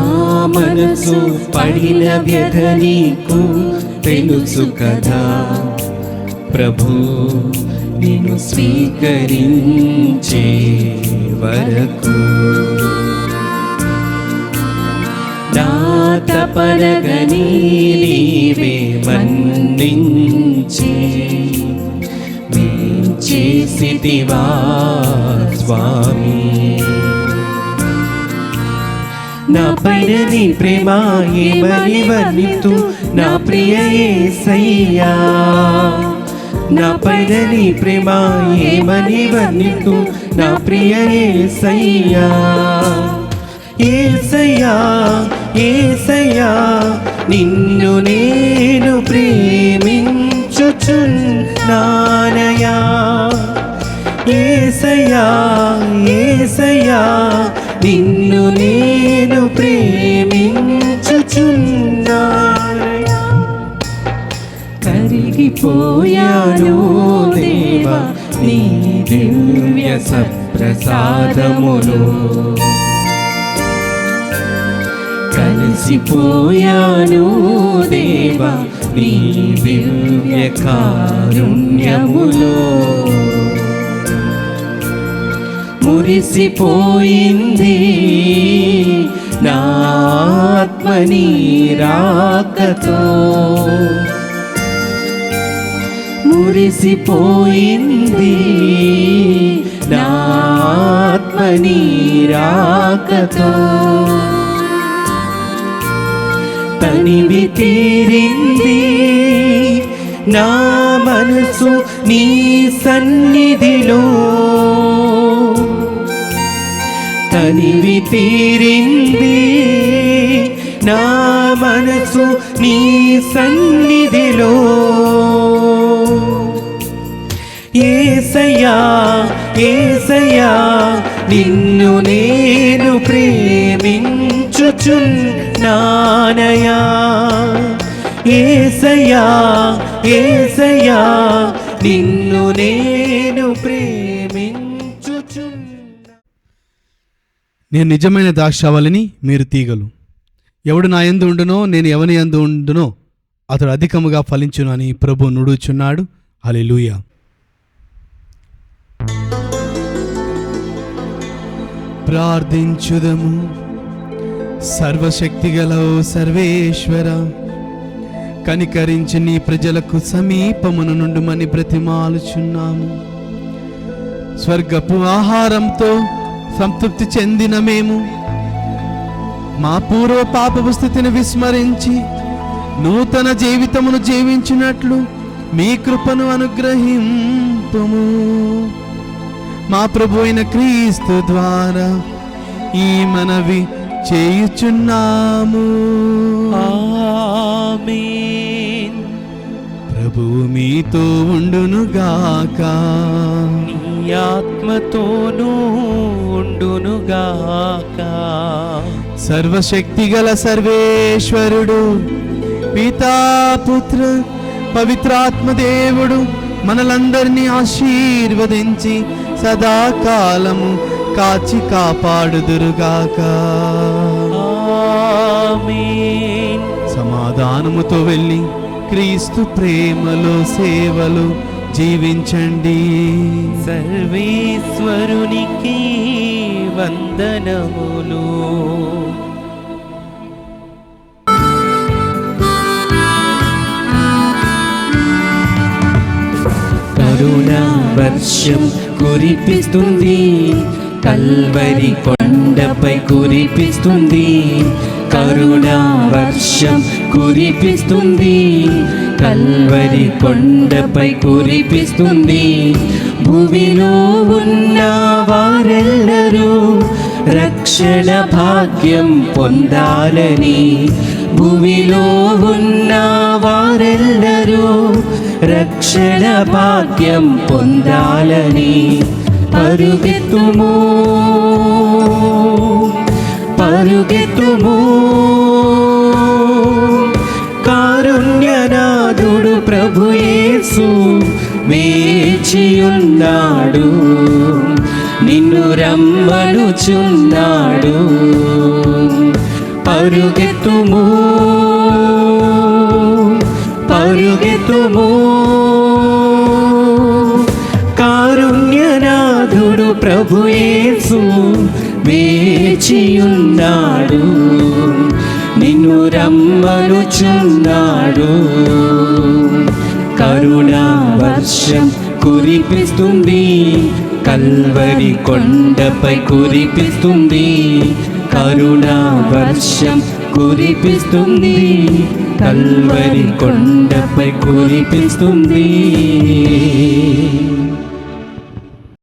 మనసు పడిన వ్యధ నీకు తెలుసు కదా ప్రభు, నిన్ను స్వీకరించే వరకు నా తపనగని నీవే మన్నించి చేసితివా స్వామి. నా పైన నీ ప్రేమ ఏమని వర్ణితు నా ప్రియ యేసయ్యా, నా పైన నీ ప్రేమ ఏమని వర్ణితు నా ప్రియ యేసయ్యా. యేసయ్యా యేసయ్యా నిన్ను నేను ప్రేమించుచున్నానయా. యేసయ్యా యేసయ్యా నిన్ను నేను ప్రేమించుచున్నానయా. కరిగిపోయాను దేవా నీ దివ్య సప్రసాదములో. కలిసిపోయాను దేవా నీ దివ్య కారుణ్యములో. మురిసిపోయింది నా ఆత్మ నీ రాకతో. మురిసిపోయింది నా ఆత్మ నీ రాకతో. తనివి తీరింది నా మనసు నీ సన్నిధిలో. తనివి తీరింది నా మనసు నీ సన్నిధిలో. యేసయ్యా యేసయ్యా నిన్ను నేను ప్రేమించుచున్నానయా. యేసయ్యా యేసయ్యా నిన్ను నేను ప్రేమించుచున్నా. నేను నిజమైన ద్రాక్షావళిని, మీరు తీగలు. ఎవడు నా యందు ఉండునో నేను ఎవని యందు ఉండునో అతడు అధికముగా ఫలించును అని ప్రభు నుడుచున్నాడు. హల్లెలూయా. ప్రార్థించుదము. సర్వశక్తిగల ఓ సర్వేశ్వర, కనికరించి నీ ప్రజలకు సమీపమును నుండుమని బ్రతిమాలుచున్నాము. స్వర్గపు ఆహారంతో సంతృప్తి చెందిన మేము మా పూర్వ పాపపు స్థితిని విస్మరించి నూతన జీవితమును జీవించినట్లు మీ కృపను అనుగ్రహింపుము. మా ప్రభు అయిన క్రీస్తు ద్వారా ఈ మనవి చేయుచున్నాము. ఆమేన్. ప్రభువు మీతో ఉండునుగాక. నీ ఆత్మతోనూ ఉండునుగాక. సర్వశక్తిగల సర్వేశ్వరుడు పితా పుత్ర పవిత్రాత్మ దేవుడు మనలందరినీ ఆశీర్వదించి సదాకాలము కాచి కాపాడుదురుగాక. ఆమేన్. సమాధానముతో వెళ్ళి క్రీస్తు ప్రేమలో సేవలు జీవించండి. సర్వేశ్వరునికి వందనములు. కరుణా వర్షం కురిపిస్తుంది, కల్వరి కొండపై కురిపిస్తుంది. కరుణా వర్షం కురిపిస్తుంది, కల్వరి కొండపై కురిపిస్తుంది. భూమిలో ఉన్న వారెల్లరూ రక్షణ భాగ్యం పొందాలని, భూమిలో ఉన్న వారెల్లరూ రక్షణ భాగ్యం పొందాలని పరుగెత్తుము పరుగెత్తుము. కారుణ్యనాథుడు ప్రభు యేసు వేచియున్నాడు, నిన్ను రమ్మనుచున్నాడు. పరుగెత్తుము పరుగెత్తుము. కారుణ్యనాథుడు ప్రభు యేసు వేచియున్నాడు, నిన్ను రమ్మనుచున్నాడు. కరుణా వర్షం కురిపిస్తుంది, కల్వరి కొండపై కురిపిస్తుంది. కరుణా వర్షం కురిపిస్తుంది, కల్వరి కొండపై కురిపిస్తుంది